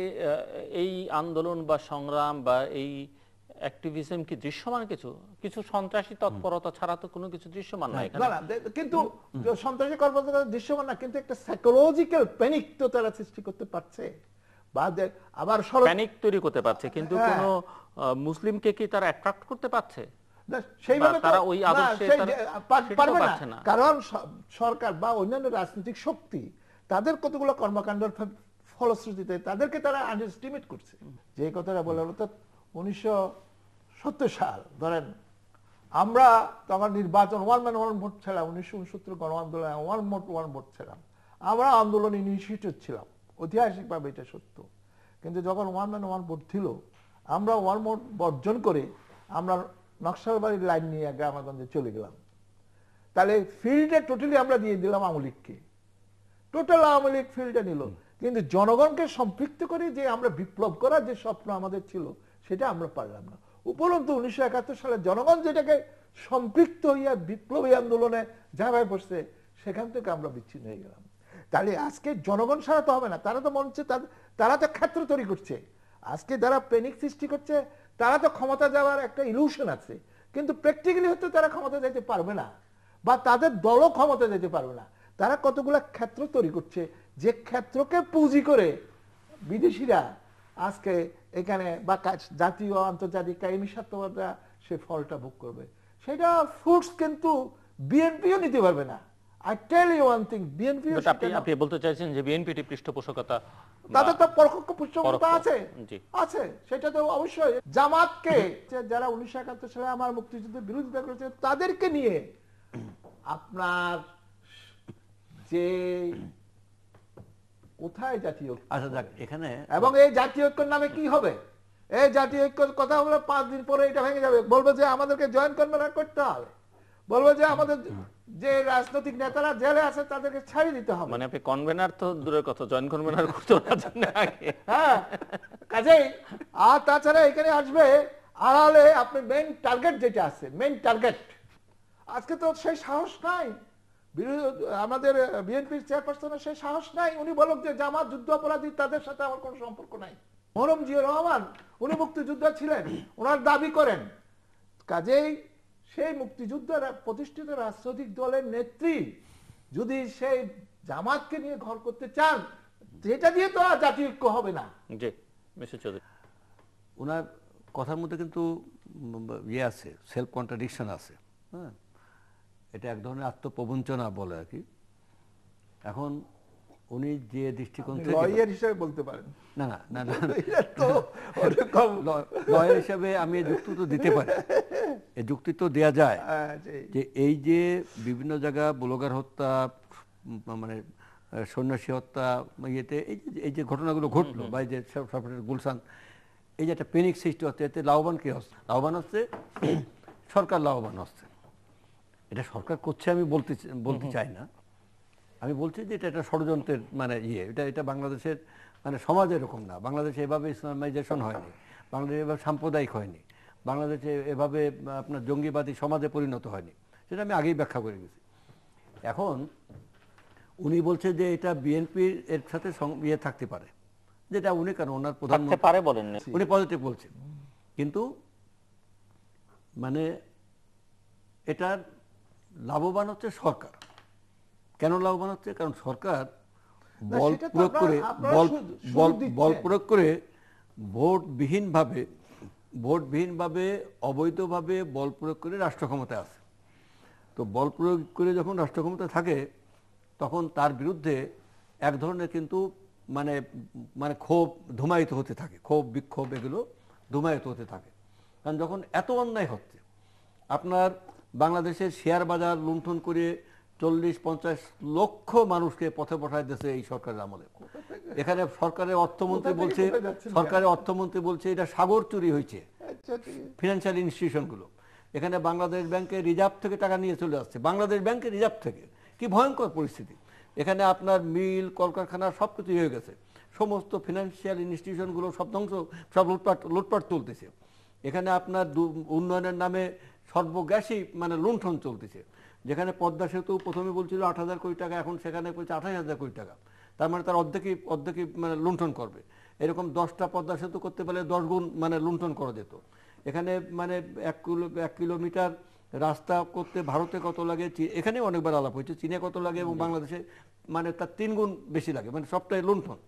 এই আন্দোলন বা সংগ্রাম বা এই অ্যাক্টিভিজম কি দৃশ্যমান কিছু কিছু সন্ত্রাসী তৎপরতা ছাড়া তো কোনো কিছু দৃশ্যমান নাই এখানে। না না, কিন্তু সন্ত্রাসী কর্মকর্তা দৃশ্যমান না, কিন্তু একটা সাইকোলজিক্যাল প্যানিক তো তারা সৃষ্টি করতে পারছে, বা আবার প্যানিক তৈরি করতে পারছে, কিন্তু কোনো মুসলিমকে কি তারা অ্যাট্রাক্ট করতে পারছে? সেইভাবে তারা ওই আদর্শে পারবে না, কারণ সরকার বা অন্যান্য রাজনৈতিক শক্তি তাদের কতগুলো কর্মকাণ্ডের ফলশ্রুতিতে তাদেরকে তারা আন্ডারএস্টিমেট করছে। যে কথাটা বলা হলো, 1970 সাল ধরেন, আমরা তখন নির্বাচন ওয়ান ম্যান ওয়ান ভোট ছিলাম, 1969 গণ আন্দোলনে ওয়ান ভোট ওয়ান ভোট ছিলাম, আমরা আন্দোলন ইনিশিয়েটর ছিলাম, ঐতিহাসিকভাবে এটা সত্য। কিন্তু যখন ওয়ান ম্যান ওয়ান ভোট ছিল, আমরা ওয়ান ভোট বর্জন করে আমরা নকশালবাড়ির লাইন নিয়ে গ্রামগঞ্জে চলে গেলাম। তাহলে ফিল্ডে টোটালি আমরা দিয়ে দিলাম আওয়ামী লীগকে, টোটাল আওয়ামী লীগ ফিল্ডে নিল, কিন্তু জনগণকে সম্পৃক্ত করে যে আমরা বিপ্লব করার যে স্বপ্ন আমাদের ছিল সেটা আমরা পারলাম না। উপরন্তু 1971 সালে জনগণ যেটাকে সম্পৃক্ত হইয়া বিপ্লবী আন্দোলনে ঝাঁপায় পড়ছে, সেখান থেকে আমরা বিচ্ছিন্ন হয়ে গেলাম। তাহলে আজকে জনগণ ছাড়া তো হবে না, তারা তো মনে হচ্ছে তারা তো ক্ষেত্র তৈরি করছে, আজকে যারা প্যানিক সৃষ্টি করছে তারা তো ক্ষমতা যাওয়ার একটা ইলুশন আছে, কিন্তু প্র্যাকটিক্যালি হয়তো তারা ক্ষমতা যেতে পারবে না, বা তাদের দলও ক্ষমতা যেতে পারবে না। তারা কতগুলা ক্ষেত্র তৈরি করছে, যে ক্ষেত্রকে পুঁজি করে বিদেশিরা আজকে এখানে বা জাতীয় আন্তর্জাতিক কায়েমি স্বার্থবাদরা সে ফলটা ভোগ করবে। সেটা ফ্রুটস কিন্তু বিএনপিও নিতে পারবে না। I tell you one thing, BNP আপনি বলতে চাইছেন যে বিএনপিটি পৃষ্ঠপোষকতা, তাদের তো পরোক্ষ পৃষ্ঠপোষকতা আছে, আছে, সেটা তো অবশ্যই। জামাতকে যারা 1971 সালে আমার মুক্তিযুদ্ধের বিরোধিতা করেছে তাদেরকে নিয়ে আপনার যে কোথায় জাতীয় আচ্ছা যাক এখানে, এবং এই জাতীয় ঐক্যের নামে কি হবে? এই জাতীয় ঐক্যের কথা বলে 5 দিন পরে এটা ভেঙে যাবে, বলবে যে আমাদেরকে জয়েন্ট কনভেনর করতে হবে, বলবে যে আমাদের যে রাজনৈতিক নেতারা জেলে আছে তাদেরকে ছাড়িয়ে দিতে হবে। মানে আপনি কনভেনর তো দূরের কথা, জয়েন্ট কনভেনর করতে না আগে। হ্যাঁ, কাজেই আর তাছাড়া এখানে আসবে আড়ালে আপনি মেইন টার্গেট যেটা আছে, মেইন টার্গেট, আজকে তো সেই সাহস নাই আমাদের বিএনপির চেয়ারপারসনের, সেই সাহস নাই। উনি বলেন যে জামাত যুদ্ধ অপরাধী, তাদের সাথে আমার কোনো সম্পর্ক নাই। মোহরম জিয়া রহমান উনি মুক্তিযোদ্ধা ছিলেন, ওনার দাবি করেন। কাজেই সেই মুক্তিযুদ্ধের প্রতিষ্ঠিত রাজনৈতিক দলের নেত্রী যদি সেই জামাতকে নিয়ে ঘর করতে চান, সেটা দিয়ে তো আর জাতীয় ঐক্য হবে না। জি মিস্টার চৌধুরী, ওনার কথার মধ্যে কিন্তু ইয়ে আছে, সেলফ কন্ট্রাডিকশন আছে। হ্যাঁ, এটা এক ধরনের আত্মপ্রবঞ্চনা বলে আর কি। এখন উনি যে দৃষ্টিকোণ থেকে লয়ার হিসেবে বলতে পারেন, না না না না এটা তো ওরকম লয়ার হিসেবে আমি এই যুক্তি তো দিতে পারি, এই যুক্তি তো দেওয়া যায় যে এই যে বিভিন্ন জায়গা ব্লগার হত্যা, মানে সন্ন্যাসী হত্যা, ইয়েতে এই যে ঘটনাগুলো ঘটলো, বা এই যে গুলশান, এই যে একটা প্যানিক সৃষ্টি হচ্ছে, এতে লাভবান কে হচ্ছে? লাভবান হচ্ছে সরকার, লাভবান হচ্ছে। এটা সরকার করছে আমি বলতে চাই না, আমি বলছি যে এটা একটা ষড়যন্ত্রের মানে এটা বাংলাদেশের মানে সমাজ এরকম না, বাংলাদেশে এভাবে ইসলামাইজেশন হয়নি, বাংলাদেশে এভাবে সাম্প্রদায়িক হয়নি, বাংলাদেশে এভাবে আপনার জঙ্গিবাদী সমাজে পরিণত হয়নি, সেটা আমি আগেই ব্যাখ্যা করে গেছি। এখন উনি বলছে যে এটা বিএনপির এর সাথে ইয়ে থাকতে পারে, যেটা উনি কেন ওনার থাকতে প্রধানমন্ত্রী পারে বলেননি। উনি পজিটিভ বলছেন, কিন্তু মানে এটার লাভবান হচ্ছে সরকার। কেন লাভবান হচ্ছে? কারণ সরকার না, বল সেটা তো প্রয়োগ করে আপনারা বল সুযোগ বল দিচ্ছেন। বল প্রয়োগ করে ভোটবিহীনভাবে অবৈধভাবে বল প্রয়োগ করে রাষ্ট্র ক্ষমতায় আসে। তো বল প্রয়োগ করে যখন রাষ্ট্র ক্ষমতায় থাকে তখন তার বিরুদ্ধে এক ধরনের কিন্তু মানে মানে ক্ষোভ ধুমায়িত হতে থাকে, ক্ষোভ বিক্ষোভ এগুলো ধুমায়িত হতে থাকে। কারণ যখন এত অন্যায় হচ্ছে, আপনার বাংলাদেশের শেয়ার বাজার লুণ্ঠন করে 40-50 লক্ষ মানুষকে পথে পাঠায় দিয়েছে এই সরকারের আমলে। এখানে সরকারের অর্থমন্ত্রী বলছে এটা সাগর চুরি হয়েছে আচ্ছা, ঠিক আছে। ফিনান্সিয়াল ইনস্টিটিউশনগুলো। এখানে বাংলাদেশ ব্যাংকের রিজার্ভ থেকে টাকা নিয়ে চলে আসছে, বাংলাদেশ ব্যাংকের রিজার্ভ থেকে। কি ভয়ঙ্কর পরিস্থিতি! এখানে আপনার মিল কলকারখানা সব কিছু হয়ে গেছে, সমস্ত ফিনান্সিয়াল ইনস্টিটিউশনগুলো সব ধ্বংস, সব লুটপাট চলতেছে। এখানে আপনার উন্নয়নের নামে সর্বগ্রাসী মানে লুণ্ঠন চলতেছে। যেখানে পদ্মা সেতু প্রথমে বলছিল 8,000 কোটি টাকা, এখন সেখানে বলছে 28,000 কোটি টাকা। তার মানে তার অর্ধেকই মানে লুণ্ঠন করবে। এরকম 10টা পদ্মা সেতু করতে পারলে 10 গুণ মানে লুণ্ঠন করা যেত। এখানে মানে 1 কিলোমিটার রাস্তা করতে ভারতে কত লাগে, এখানে অনেকবার আলাপ হয়েছে, চীনে কত লাগে এবং বাংলাদেশে মানে তার 3 গুণ বেশি লাগে, মানে সবটাই লুণ্ঠন।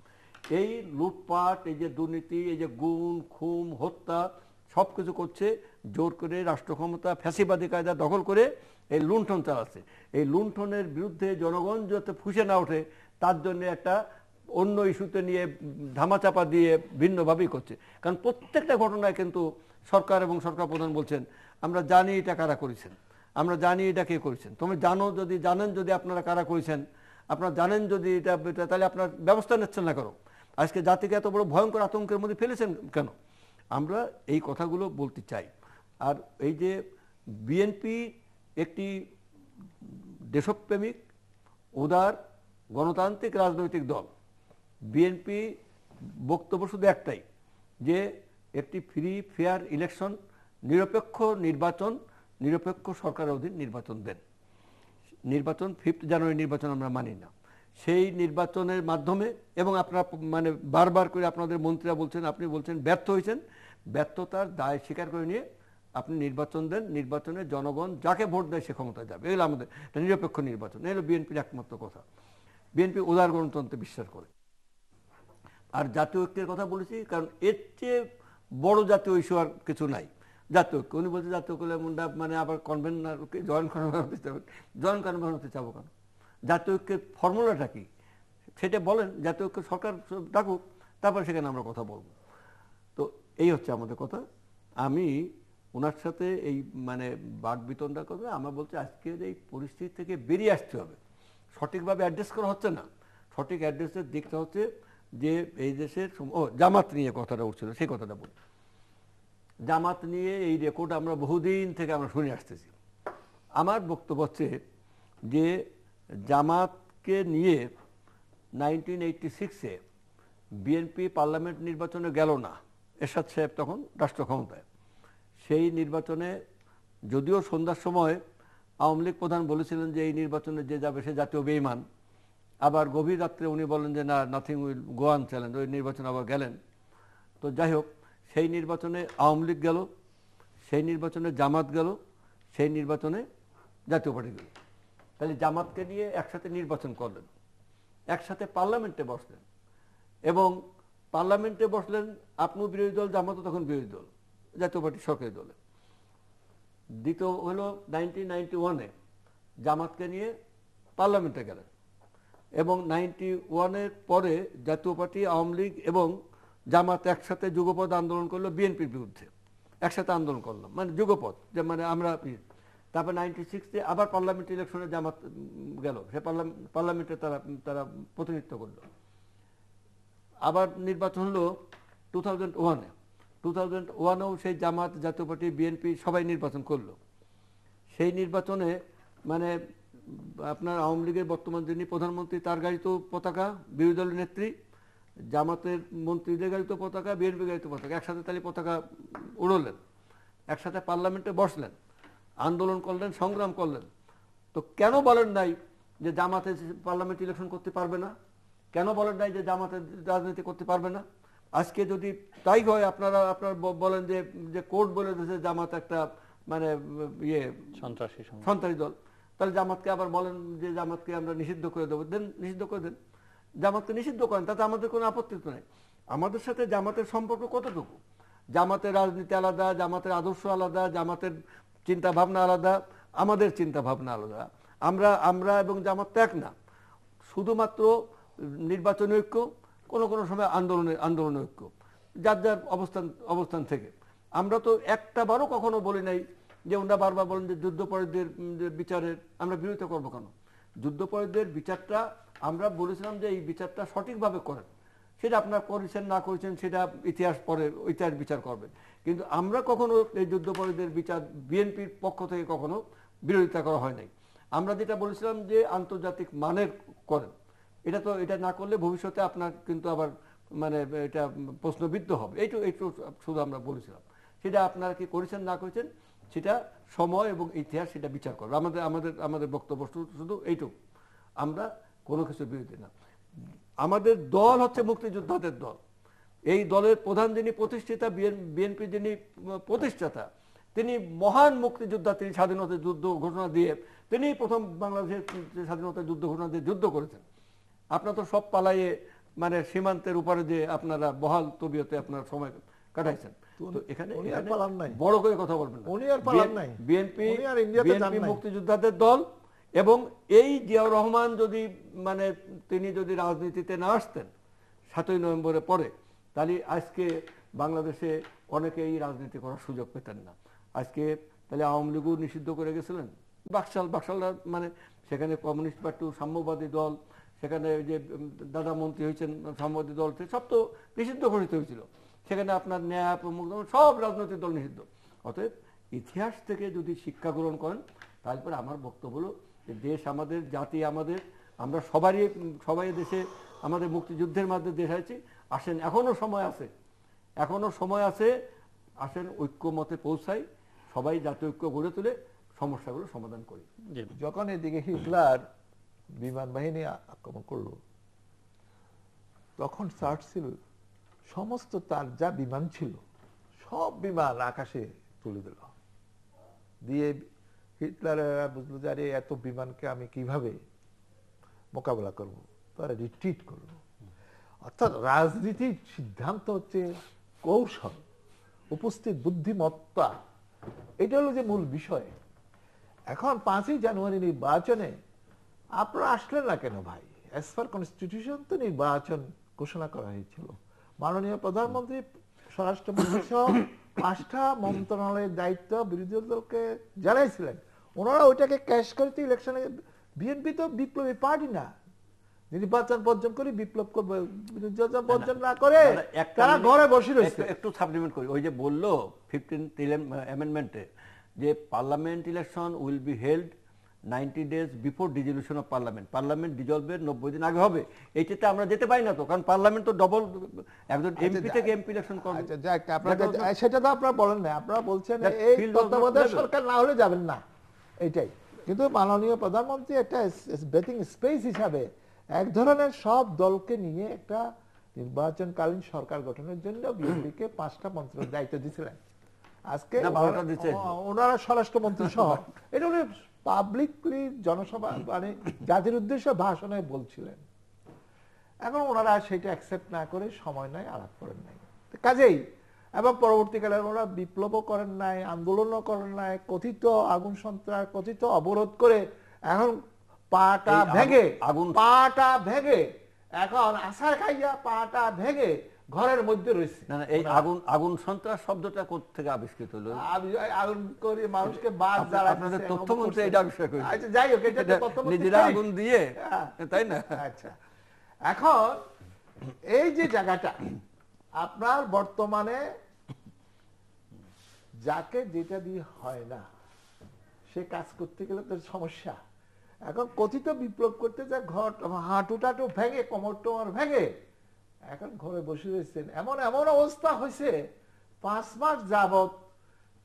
এই লুটপাট, এই যে দুর্নীতি, এই যে গুম খুম হত্যা সব কিছু করছে জোর করে রাষ্ট্র ক্ষমতা ফ্যাসিবাদী কায়দা দখল করে এই লুণ্ঠন চালাচ্ছে। এই লুণ্ঠনের বিরুদ্ধে জনগণ যাতে ফুঁসে না ওঠে তার জন্য একটা অন্য ইস্যুতে নিয়ে ধামাচাপা দিয়ে ভিন্নভাবেই করছে। কারণ প্রত্যেকটা ঘটনায় কিন্তু সরকার এবং সরকার প্রধান বলছেন আমরা জানি এটা কারা করেছেন, আমরা জানি এটা কে করেছেন। তুমি জানেন যদি আপনারা কারা করেছেন, আপনারা জানেন যদি এটা তাহলে আপনার ব্যবস্থা নিচ্ছেন না করো। আজকে জাতিকে এত বড় ভয়ঙ্কর আতঙ্কের মধ্যে ফেলেছেন কেন? আমরা এই কথাগুলো বলতে চাই। আর এই যে বিএনপি একটি দেশপ্রেমিক উদার গণতান্ত্রিক রাজনৈতিক দল, বিএনপি বক্তব্য শুধু একটাই যে একটি ফ্রি ফেয়ার ইলেকশন, নিরপেক্ষ নির্বাচন, নিরপেক্ষ সরকারের অধীন নির্বাচন দেন। নির্বাচন 5 জানুয়ারি নির্বাচন আমরা মানি না। সেই নির্বাচনের মাধ্যমে এবং আপনারা মানে বারবার করে আপনাদের মন্ত্রীরা বলছেন, আপনি বলছেন ব্যর্থ হয়েছেন, ব্যর্থতার দায় স্বীকার করে নিয়ে আপনি নির্বাচন দেন। নির্বাচনে জনগণ যাকে ভোট দেয় সে ক্ষমতায় যাবে, এগুলো আমাদের নিরপেক্ষ নির্বাচন, এগুলো বিএনপির একমাত্র কথা। বিএনপি উদার গণতন্ত্রে বিশ্বাস করে। আর জাতীয় ঐক্যের কথা বলেছি কারণ এর চেয়ে বড় জাতীয় ইস্যু আর কিছু নাই। জাতীয় ঐক্য উনি বলছে জাতীয় ঐক্য মানে আবার কনভেনরকে জয়েন্ট কনভেনর হতে চাবো কেন? জাতীয় ঐক্যের ফর্মুলাটা কি সেটা বলেন, জাতীয় ঐক্য সরকার ডাকুক, তারপর সেখানে আমরা কথা বলবো। তো এই হচ্ছে আমাদের কথা। আমি ওনার সাথে এই মানে বাক বিতণ্ডা করবে, আমরা বলছি আজকের এই পরিস্থিতি থেকে বেরিয়ে আসতে হবে। সঠিকভাবে অ্যাড্রেস করা হচ্ছে না। সঠিক অ্যাড্রেসের দিকটা হচ্ছে যে এই দেশের জামাত নিয়ে কথাটা উঠছিল, সেই কথাটা বলি। জামাত নিয়ে এই রেকর্ড আমরা বহুদিন থেকে আমরা শুনে আসতেছি। আমার বক্তব্য হচ্ছে যে জামাতকে নিয়ে 1986-এ বিএনপি পার্লামেন্ট নির্বাচনে গেল না, এরশাদ সাহেব তখন রাষ্ট্র ক্ষমতায়। সেই নির্বাচনে যদিও সন্ধ্যার সময় আওয়ামী লীগ প্রধান বলেছিলেন যে এই নির্বাচনে যে যাবে সে জাতীয় বেঈমান, আবার গভীর রাত্রে উনি বলেন যে না, nothing will go on challenge, ওই নির্বাচনে আবার গেলেন। তো যাই হোক, সেই নির্বাচনে আওয়ামী লীগ গেল, সেই নির্বাচনে জামাত গেল, সেই নির্বাচনে জাতীয় পার্টি গেল। তাহলে জামাতকে নিয়ে একসাথে নির্বাচন করলেন, একসাথে পার্লামেন্টে বসলেন, এবং পার্লামেন্টে বসলেন আপনিও বিরোধী দল, জামাতও তখন বিরোধী দল, জাতীয় পার্টি সরকারি দলে। দ্বিতীয় হলো 1991-এ জামাতকে নিয়ে পার্লামেন্টে গেলেন, এবং 91-এর পরে জাতীয় পার্টি, আওয়ামী লীগ এবং জামাত একসাথে যুগপৎ আন্দোলন করলো বিএনপির বিরুদ্ধে, একসাথে আন্দোলন করলাম, মানে যুগপৎ, যে মানে আমরা। তারপর 96-এ আবার পার্লামেন্ট ইলেকশনে জামাত গেল, সে পার্লামেন্টে তারা প্রতিনিধিত্ব করলো। আবার নির্বাচন হলো 2001-এ। 2001-এও সেই জামাত, জাতীয় পার্টি, বিএনপি সবাই নির্বাচন করলো। সেই নির্বাচনে মানে আপনার আওয়ামী লীগের বর্তমান যিনি প্রধানমন্ত্রী তার গাড়িতেও পতাকা, বিরোধী দলের নেত্রী, জামাতের মন্ত্রীদের গাড়িতেও পতাকা, বিএনপি গাড়িতেও পতাকা, একসাথে তাহলে পতাকা উড়লেন, একসাথে পার্লামেন্টে বসলেন, আন্দোলন করলেন, সংগ্রাম করলেন। তো কেন বলেন নাই যে জামাতে পার্লামেন্ট ইলেকশন করতে পারবে না? কেন বলেন নাই যে জামাতে রাজনীতি করতে পারবে না? আজকে যদি তাই হয়, আপনারা বলেন যে কোর্ট বলে দিয়েছে জামাত একটা মানে ইয়ে সন্ত্রাসী দল, তাহলে জামাতকে আবার বলেন যে জামাতকে আমরা নিষিদ্ধ করে দেবো, দেন নিষিদ্ধ করে দেন, জামাতকে নিষিদ্ধ করেন, তাতে আমাদের কোনো আপত্তি তো নেই। আমাদের সাথে জামাতের সম্পর্ক কতটুকু? জামাতের রাজনীতি আলাদা, জামাতের আদর্শ আলাদা, জামাতের চিন্তা ভাবনা আলাদা, আমাদের চিন্তা ভাবনা আলাদা। আমরা এবং জামাত এক না, শুধুমাত্র নির্বাচনী ঐক্য, কোনো কোনো সময় আন্দোলনের ঐক্য, যার যার অবস্থান থেকে। আমরা তো একটা বারও কখনো বলি নাই যে ওনারা বারবার বলেন যে যুদ্ধাপরাধীদের বিচারের আমরা বিরোধিতা করবো কেন। যুদ্ধাপরাধীদের বিচারটা আমরা বলেছিলাম যে এই বিচারটা সঠিকভাবে করেন, সেটা আপনারা করেছেন না করেছেন সেটা ইতিহাস বিচার করবে, কিন্তু আমরা কখনো এই যুদ্ধাপরাধীদের বিচার বিএনপির পক্ষ থেকে কখনো বিরোধিতা করা হয় নাই। আমরা যেটা বলেছিলাম যে আন্তর্জাতিক মানের করেন, এটা না করলে ভবিষ্যতে আপনার কিন্তু আবার মানে এটা প্রশ্নবিদ্ধ হবে, এইটু শুধু আমরা বলেছিলাম। সেটা আপনারা কি করেছেন না করেছেন সেটা সময় এবং ইতিহাস সেটা বিচার করবে। আমাদের বক্তব্য শুধু এইটুকু, আমরা কোনো কিছু বিরোধী না। আমাদের দল হচ্ছে মুক্তিযোদ্ধাদের দল। এই দলের প্রধান যিনি প্রতিষ্ঠাতা, বিএনপি যিনি প্রতিষ্ঠাতা, তিনি মহান মুক্তিযোদ্ধা, তিনি স্বাধীনতার যুদ্ধ ঘোষণা দিয়ে তিনি প্রথম বাংলাদেশের স্বাধীনতার যুদ্ধ ঘোষণা দিয়ে যুদ্ধ করেছেন। আপনারা তো সব পালাইয়ে মানে সীমান্তের উপরে যে আপনারা বহাল তবিয়তে আপনার সময় কাটাইছেন। তো এখানে বড় করে কথা বলবেন না। বিএনপি মুক্তিযোদ্ধাদের দল, এবং এই জিয়াউর রহমান যদি মানে তিনি যদি রাজনীতিতে না আসতেন 7ই নভেম্বরের পরে, তাহলে আজকে বাংলাদেশে অনেকেই রাজনীতি করার সুযোগ পেতেন না। আজকে তাহলে আওয়ামী লীগও নিষিদ্ধ করে গেছিলেন, বাকশালরা মানে সেখানে কমিউনিস্ট পার্টি, সাম্যবাদী দল, সেখানে যে দাদা মন্ত্রী হয়েছেন সাম্যবাদী দল, সব তো নিষিদ্ধ ঘোষিত হয়েছিল। সেখানে আপনার ন্যায় প্রমুখ সব রাজনৈতিক দল নিষিদ্ধ। অতএব ইতিহাস থেকে যদি শিক্ষা গ্রহণ করেন, তারপরে আমার বক্তব্য হলো যে দেশ আমাদের, জাতি আমাদের, আমরা সবাই দেশে আমাদের মুক্তিযুদ্ধের মাধ্যমে দেশ আছে। আসেন, এখনো সময় আছে, আসেন ঐক্যমতে পৌঁছাই, সবাই জাতীয় ঐক্য গড়ে তুলে সমস্যাগুলো সমাধান করি। যখন এদিকে হিটলার বিমান বাহিনী আক্রমণ করলো, তখন চার্চিল সমস্ত তার যা বিমান ছিল সব বিমান আকাশে তুলে দিল, দিয়ে হিটলার বুঝলো যে আরে এত বিমানকে আমি কিভাবে মোকাবেলা করব, তারা রিট্রিট করলো। অর্থাৎ রাজনীতির সিদ্ধান্ত হচ্ছে কৌশল, উপস্থিত বুদ্ধিমত্তা, এটা হলো যে মূল বিষয়। এখন 5ই জানুয়ারি নির্বাচনে আপনারা আসলেন না কেন ভাই? অ্যাজ পার কনস্টিটিউশন তো নির্বাচন ঘোষণা করা হয়েছিল। মাননীয় প্রধানমন্ত্রী, স্বরাষ্ট্রমন্ত্রী সহ 5টা মন্ত্রণালয়ের দায়িত্ব বিরোধী দলকে জানাইছিলেন। ওনারা ওইটাকে ক্যাশ করতে ইলেকশনে, বিএনপি তো বিপ্লবী পার্টি না, নির্বাচন বর্জন করে বিপ্লব করবে, নির্বাচন বর্জন না করে তারা ঘরে বসে রয়েছে। একটু সাপ্লিমেন্ট করি, ওই যে বললো 15th অ্যামেন্ডমেন্টে যে parliament election will be held 90 days before dissolution of parliament ডিজলভের 90 দিন আগে হবে। এইটাতে আমরা যেতে পারি না তো, কারণ পার্লামেন্ট তো ডবল, একজন এমপি থেকে এমপি ইলেকশন করবে। সেটা তো আপনারা বলেন না, আপনারা বলছেন এই তত্ত্বাবধায়ক সরকার না হলে যাবেন না, এইটাই। কিন্তু মাননীয় প্রধানমন্ত্রী একটা বেটিং স্পেস হিসাবে এক ধরনের সব দলকে নিয়ে একটা নির্বাচনকালীন সরকার গঠনের জন্য বিএনপিকে 5টা মন্ত্রণালয়ের দায়িত্ব দিয়েছিলেন। আজকে ওনারা স্বরাষ্ট্রমন্ত্রী সহ এটা পাবলিকলি জনসভা মানে জাতির উদ্দেশ্যে ভাষণে বলছিলেন। এখন ওনারা সেটা অ্যাকসেপ্ট না করে সময় নাই, আলাপ করেন নাই কাজেই, এবং পরবর্তীকালে ওনারা বিপ্লবও করেন নাই, আন্দোলনও করেন নাই, কথিত আগুন সন্ত্রাস, কথিত অবরোধ করে এখন পাটা ভেঙে এখন আসার খাইয়া পাটা ভেঙে ঘরের মধ্যে রয়েছে। না, এই আগুন সন্ত্রাস শব্দটা কোথা থেকে আবিষ্কৃত হলো? আগুন করে মানুষকে বাদ জ্বালায়, আপনাদের তথ্যমন্ত্রী এটা আবিষ্কার করেছে। আচ্ছা যাই হোক, এটা তথ্যমন্ত্রী নিজেরা আগুন দিয়ে, তাই না? আচ্ছা, এখন এই যে জায়গাটা আপনার বর্তমানে যাকে যেটা দিয়ে হয় না, সে কাজ করতে গেলে তো সমস্যা। এখন কথিত বিপ্লব করতে যা ঘর হাঁটু টাটু ভেঙে, কোমর টোমর ভেঙে এখন ঘরে বসে রয়েছেন। এমন অবস্থা হয়েছে 5 মাস যাবত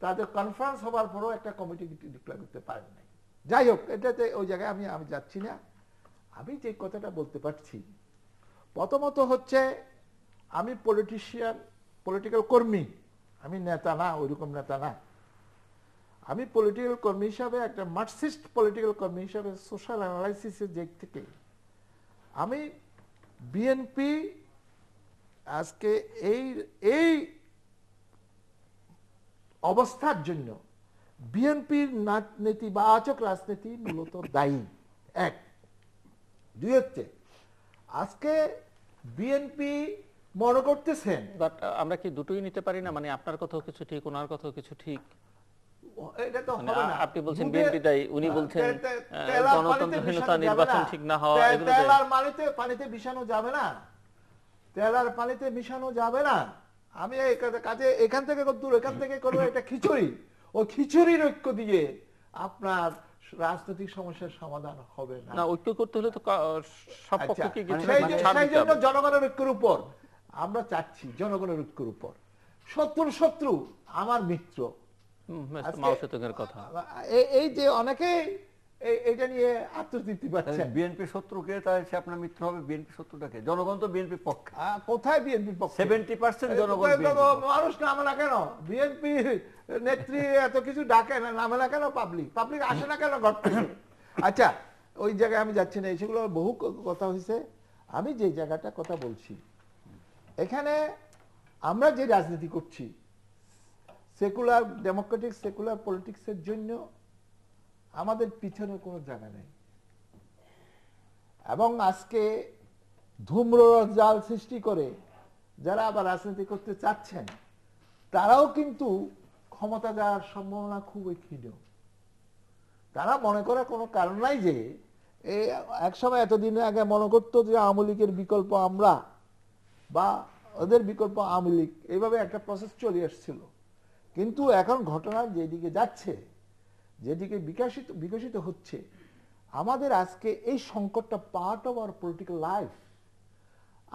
তাদের কনফারেন্স হবার পরও একটা কমিটি ডিক্লেয়ার করতে পারেন নাই। যাই হোক, এটাতে ওই জায়গায় আমি যাচ্ছি না। আমি যে কথাটা বলতে পারছি, প্রথমত হচ্ছে আমি পলিটিক্যাল কর্মী, আমি নেতা না, ওইরকম নেতা না। আমি পলিটিক্যাল কর্মী হিসাবে, একটা মার্কসিস্ট পলিটিক্যাল কর্মী হিসাবে, সোশ্যাল অ্যানালাইসিসের দিক থেকে আমি বিএনপি আজকে এই অবস্থার জন্য বিএনপির নেতিবাচক রাজনীতি মূলত দায়ী। এক। দুই হচ্ছে আজকে বিএনপি মনে করতেছেন, বাট আমরা কি দুটোই নিতে পারি না? মানে আপনার কথাও কিছু ঠিক, ওনার কথাও কিছু ঠিক। এটা তো মানে হবে না। আপনি বলছেন বিএনপি দায়ী, উনি বলছেন গণতন্ত্রহীনতা, নির্বাচন ঠিক না হওয়া, এগুলো তেল আর পানিতে মিশানো যাবে না, তেল আর পানিতে মিশানো যাবে না। আমি কাজে এখান থেকে দূর, এখান থেকে করবো এটা খিচুড়ি, ওই খিচুড়ির ঐক্য দিয়ে আপনার রাজনৈতিক সমস্যার সমাধান হবে না। না, ঐক্য করতে হলে তো সব পক্ষকে কিছু ছাড় সেই দিতে জন্য হবে। জনগণের ঐক্যের উপর আমরা চাচ্ছি, জনগণের ঐক্যের উপর। শত্রু আমার মিত্র, মাও সেতুংয়ের কথা। এই যে অনেকে এইটা নিয়ে আত্মতৃপ্তি পাচ্ছেন। বিএনপি শত্রুকে, তাই সে আপনার মিত্র হবে। বিএনপি শত্রুটাকে, জনগণ তো বিএনপির পক্ষে। কোথায় বিএনপির পক্ষে? 70% জনগণ মানুষ নামে না কেন? বিএনপি নেত্রী এত কিছু ডাকে না, নামে না কেন? পাবলিক আসে না কেন ঘর থেকে? আচ্ছা, ওই জায়গায় আমি যাচ্ছি না, সেগুলো বহু কথা হয়েছে। আমি যে জায়গাটা কথা বলছি, এখানে আমরা যে রাজনীতি করছি, সেকুলার ডেমোক্রেটিক সেকুলার পলিটিক্সের জন্য আমাদের পিছনে কোনো জায়গা নেই। এবং আজকে ধূম্র জাল সৃষ্টি করে যারা আবার রাজনীতি করতে চাচ্ছেন, তারাও কিন্তু ক্ষমতা যাওয়ার সম্ভাবনা খুবই ক্ষীণ। তারা মনে করার কোনো কারণ নাই যে একসময় এতদিন আগে মনে করতো যে আওয়ামী লীগের বিকল্প আমরা, বা ওদের বিকল্প আওয়ামী লীগ, এইভাবে একটা প্রসেস চলে আসছিল। কিন্তু এখন ঘটনা যেদিকে যাচ্ছে, যেদিকে বিকশিত হচ্ছে, আমাদের আজকে এই সংকটটা part of our political life.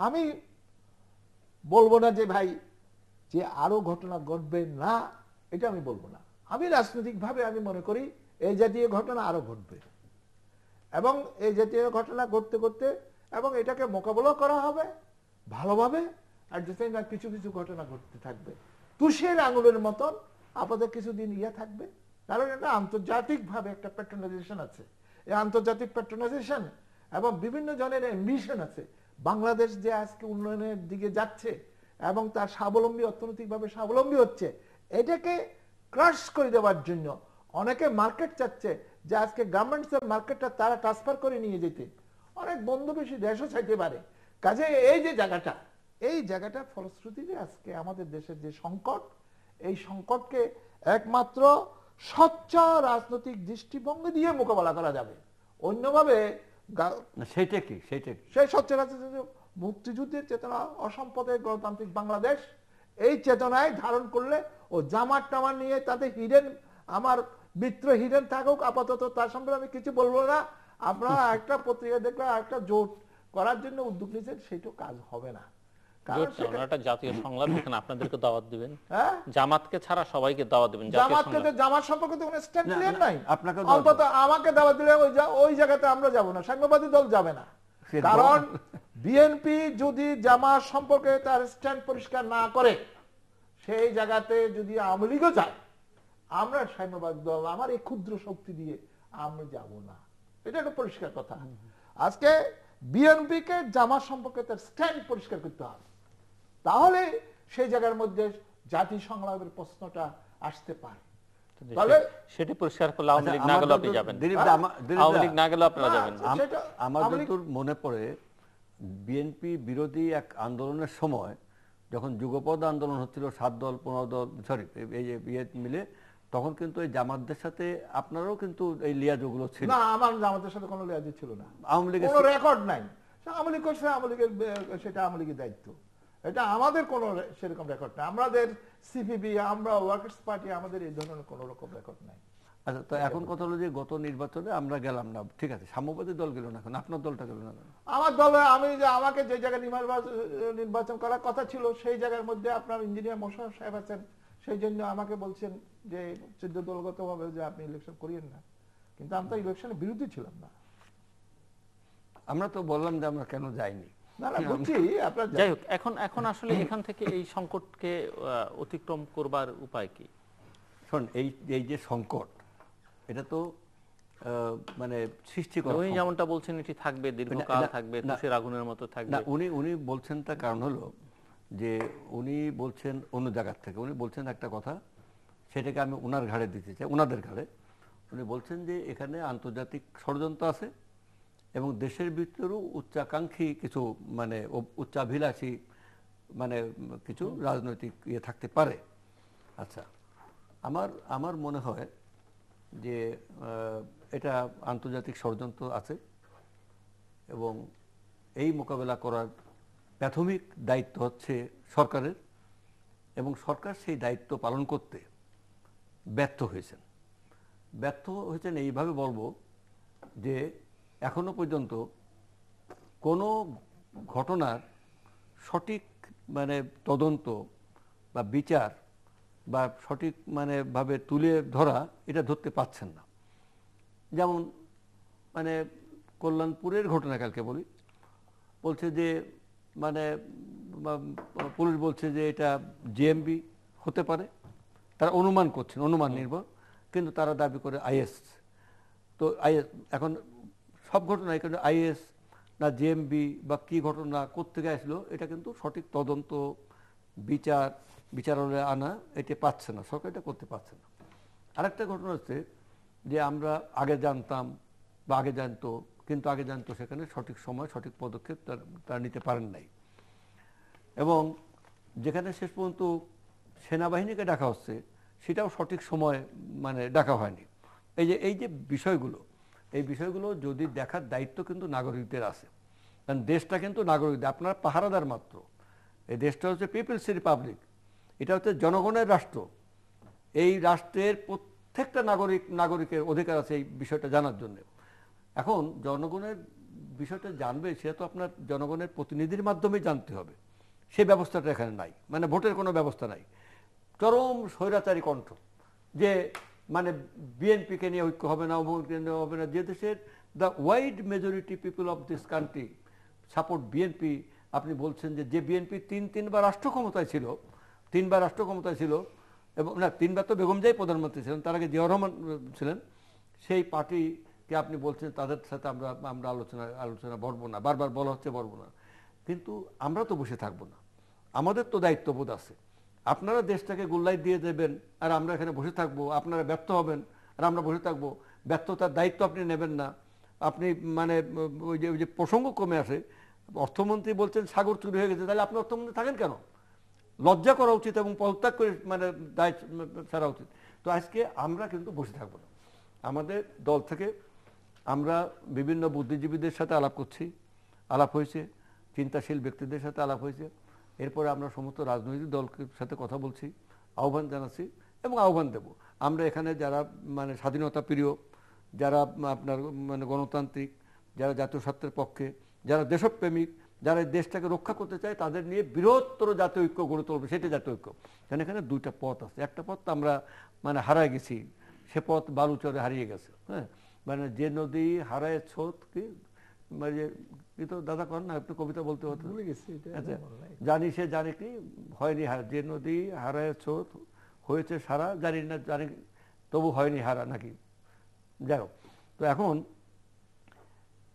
আমি বলবো না যে ভাই যে আরো ঘটনা ঘটবে না, এটা আমি বলবো না। আমি রাজনৈতিকভাবে আমি মনে করি এই জাতীয় ঘটনা আরো ঘটবে, এবং এই জাতীয় ঘটনা ঘটতে ঘটতে এবং এটাকে মোকাবেলা করা হবে ভালোভাবে। আর যেতে না কিছু কিছু ঘটনা ঘটতে থাকবে তুষের আঙুলের মতন, আপনাদের কিছুদিন থাকবে। কারণ এটা আন্তর্জাতিকভাবে একটা প্যাট্রোনাইজেশন আছে। এই আন্তর্জাতিক প্যাট্রোনাইজেশন এবং বিভিন্ন জনের অ্যাম্বিশন আছে। বাংলাদেশ যে আজকে উন্নয়নের দিকে যাচ্ছে এবং তার অর্থনৈতিকভাবে স্বাবলম্বী হচ্ছে, এটাকে ক্রাশ করে দেওয়ার জন্য অনেকে মার্কেট চাচ্ছে, যে আজকে গভর্নমেন্টের মার্কেটটা তারা ট্রান্সফার করে নিয়ে যেতে। অনেক বন্ধুবেশী দেশও চাইতে পারে। কাজে এই জায়গাটার ফলশ্রুতিতে আজকে আমাদের দেশের যে সংকট, এই সংকটকে একমাত্র স্বচ্ছ রাজনৈতিক দৃষ্টিভঙ্গি দিয়ে মোকাবেলা করা যাবে। অন্যভাবে সেই স্বচ্ছ রাজনীতি, মুক্তিযুদ্ধের চেতনা, অসম্পদের গণতান্ত্রিক বাংলাদেশ, এই চেতনায় ধারণ করলে ও জামাত টামার নিয়ে তাতে হিডেন, আমার মিত্র হিডেন থাকুক, আপাতত তার সম্পর্কে আমি কিছু বলবো না। আপনারা একটা পত্রিকা দেখলে একটা জোট করার জন্য উদ্যোগ নিয়েছেন, সেইটা কাজ হবে না। জাতীয় সংলাপ, এখানে আপনাদেরকে দাওয়াত দিবেন, জামাতকে ছাড়া সবাইকে দাওয়াত দিবেন। জামাত সম্পর্কে তো কোনো স্ট্যান্ড ক্লিয়ার নাই। অন্তত আমাকে দাওয়াত দিলে ওই জায়গাতে আমরা যাব না, সাম্যবাদী দল যাবে না। কারণ বিএনপি যদি জামাত সম্পর্কে তার স্ট্যান্ড পরিষ্কার না করে, সেই জায়গাতে যদি আওয়ামী লীগও যায়, আমরা সাম্যবাদী দল আমার এই ক্ষুদ্র শক্তি দিয়ে আমরা যাব না। এটা একটা পরিষ্কার কথা। আজকে বিএনপিকে জামাত সম্পর্কে তার স্ট্যান্ড পরিষ্কার করতে হবে, তাহলে সেই জায়গার মধ্যে জাতি সংলাপের প্রশ্নটা আসতে পারে। তাহলে সেটি পরিষ্কার করলে আওয়ামী লীগ না গেলে আপনি যাবেন, আওয়ামী লীগ না গেলে আপনারা যাবেন। আমার যতদূর মনে পড়ে, বিএনপি বিরোধী এক আন্দোলনের সময় যখন যুগপৎ আন্দোলন হচ্ছিল, 7 দল 15 দল এই যে মিলে, তখন কিন্তু এই জামাতদের সাথে আপনারাও কিন্তু এই লিয়াজগুলো ছিল না। আমার জামাতের সাথে কোনো লিয়াজ ছিল না, আওয়ামী লীগের কোনো রেকর্ড নাই। আওয়ামী লীগ করছে, আওয়ামী লীগের সেটা আওয়ামী লীগের দায়িত্ব, এটা আমাদের কোনো সেরকম রেকর্ড নাই। আমাদের সিপিবি, আমরা ওয়ার্কার্স পার্টি, আমাদের এই ধরনের কোনো রকম রেকর্ড নাই। আচ্ছা, তো এখন কথা হলো যে গত নির্বাচনে আমরা গেলাম না, ঠিক আছে, সাম্যবাদী দল গেল না, আপনার দলটা গেল না। আমার দলে আমাকে যে জায়গায় নির্বাচন করার কথা ছিল, সেই জায়গার মধ্যে আপনার ইঞ্জিনিয়ার মোশাররফ সাহেব আছেন, সেই জন্য আমাকে বলছেন যে 14 দলগত ভাবে যে আপনি ইলেকশন করিয়েন না, কিন্তু আমি তো ইলেকশনের বিরুদ্ধে ছিলাম না। আমরা তো বললাম যে আমরা কেন যাইনি। না না বুঝছি আপনার যাই হোক, এখন আসলে এখান থেকে এই সংকটকে অতিক্রম করবার উপায় কি? শোন, এই যে সংকট, এটা তো মানে সৃষ্টি করা উনি যেমনটা বলছেন এটি থাকবে, দীর্ঘকাল থাকবে, তুষের আগুনের মতো থাকবে। না, উনি বলছেন তার কারণ হলো যে উনি বলছেন অন্য জায়গার থেকে, উনি বলছেন একটা কথা, সেটাকে আমি ওনার ঘাড়ে দিতে চাই, ওনাদের ঘাড়ে। উনি বলছেন যে এখানে আন্তর্জাতিক ষড়যন্ত্র আছে এবং দেশের ভিতরেও উচ্চাকাঙ্ক্ষী কিছু মানে উচ্চাভিলাষী মানে কিছু রাজনৈতিক ইয়ে থাকতে পারে। আচ্ছা, আমার মনে হয় যে এটা আন্তর্জাতিক ষড়যন্ত্র আছে এবং এই মোকাবেলা করার প্রাথমিক দায়িত্ব হচ্ছে সরকারের, এবং সরকার সেই দায়িত্ব পালন করতে ব্যর্থ হয়েছেন এইভাবে বলবো যে এখনো পর্যন্ত কোনো ঘটনার সঠিক মানে তদন্ত বা বিচার বা সঠিক মানে ভাবে তুলে ধরা এটা ধরতে পারছেন না। যেমন মানে কল্যাণপুরের ঘটনা কালকে বলছে যে মানে পুলিশ বলছে যে এটা জেএমবি হতে পারে, তারা অনুমান করছেন, অনুমান নির্ভর, কিন্তু তারা দাবি করে আইএস। তো আইএস এখন সব ঘটনা এখানে আইএস না জেএমবি বা কি ঘটনা কোত্থেকে আসলো এটা কিন্তু সঠিক তদন্ত বিচারালয়ে আনা এটা পাচ্ছে না, সরকার এটা করতে পারছে না। আরেকটা ঘটনা হচ্ছে যে আমরা আগে জানতাম বা আগে জানতো, কিন্তু আগে জানতো সেখানে সঠিক সময় সঠিক পদক্ষেপ তারা নিতে পারেন নাই, এবং যেখানে শেষ পর্যন্ত সেনাবাহিনীকে ডাকা হচ্ছে সেটাও সঠিক সময় মানে ডাকা হয়নি। এই যে বিষয়গুলো যদি দেখার দায়িত্ব কিন্তু নাগরিকদের আছে, কারণ দেশটা কিন্তু নাগরিকদের, আপনার পাহারাদার মাত্র। এই দেশটা হচ্ছে পিপলস রিপাবলিক, এটা হচ্ছে জনগণের রাষ্ট্র। এই রাষ্ট্রের প্রত্যেকটা নাগরিকের অধিকার আছে এই বিষয়টা জানার জন্য। এখন জনগণের বিষয়টা জানবে, সে তো আপনার জনগণের প্রতিনিধির মাধ্যমে জানতে হবে, সেই ব্যবস্থাটা এখানে নাই, মানে ভোটের কোনো ব্যবস্থা নাই। চরম স্বৈরাচারী কণ্ঠ যে মানে বিএনপিকে নিয়ে ঐক্য হবে না, অমুককে নিয়ে হবে না, যে দেশের the wide majority people of this country support BNP. আপনি বলছেন যে বিএনপি তিনবার রাষ্ট্র ক্ষমতায় ছিল, এবং না, 3 বার তো বেগম জিয়াই প্রধানমন্ত্রী ছিলেন, তার আগে জিয়াউর রহমান ছিলেন, সেই পার্টিকে আপনি বলছেন তাদের সাথে আমরা আলোচনা বলবো না, বারবার বলা হচ্ছে বলবো না। কিন্তু আমরা তো বসে থাকবো না, আমাদের তো দায়িত্ববোধ আছে। আপনারা দেশটাকে গোল্লাই দিয়ে দেবেন আর আমরা এখানে বসে থাকবো, আপনারা ব্যর্থ হবেন আর আমরা বসে থাকবো, ব্যর্থতার দায়িত্ব আপনি নেবেন না। আপনি মানে ওই যে প্রসঙ্গ কমে আসে, অর্থমন্ত্রী বলছেন সাগর চুরি হয়ে গেছে, তাহলে আপনি অর্থমন্ত্রী থাকেন কেন? লজ্জা করা উচিত এবং পদত্যাগ করে মানে দায়িত্ব ছাড়া উচিত। তো আজকে আমরা কিন্তু বসে থাকবো না। আমাদের দল থেকে আমরা বিভিন্ন বুদ্ধিজীবীদের সাথে আলাপ হয়েছে, চিন্তাশীল ব্যক্তিদের সাথে আলাপ হয়েছে। এরপরে আমরা সমস্ত রাজনৈতিক দলের সাথে কথা বলছি, আহ্বান জানাচ্ছি এবং আহ্বান দেব। আমরা এখানে যারা মানে স্বাধীনতা প্রিয়, যারা আপনার মানে গণতান্ত্রিক, যারা জাতীয় স্বার্থের পক্ষে, যারা দেশপ্রেমিক, যারা দেশটাকে রক্ষা করতে চায়, তাদের নিয়ে বৃহত্তর জাতীয় ঐক্য গড়ে তুলবে, সেটা জাতীয় ঐক্য। কারণ এখানে 2টা পথ আছে, একটা পথ আমরা মানে হারায় গেছি, সে পথ বালুচরে হারিয়ে গেছে। হ্যাঁ, মানে যে নদী হারায় স্রোত কি মানে তো দাদা কর না, একটু কবিতা বলতে হতো, ভুলে গেছি। আচ্ছা, জানি সে জানে কি হয়নি হারা, যে নদী হারায় স্রোত হয়েছে সারা, জানি না জানি তবু হয়নি হারা নাকি। যাই হোক, তো এখন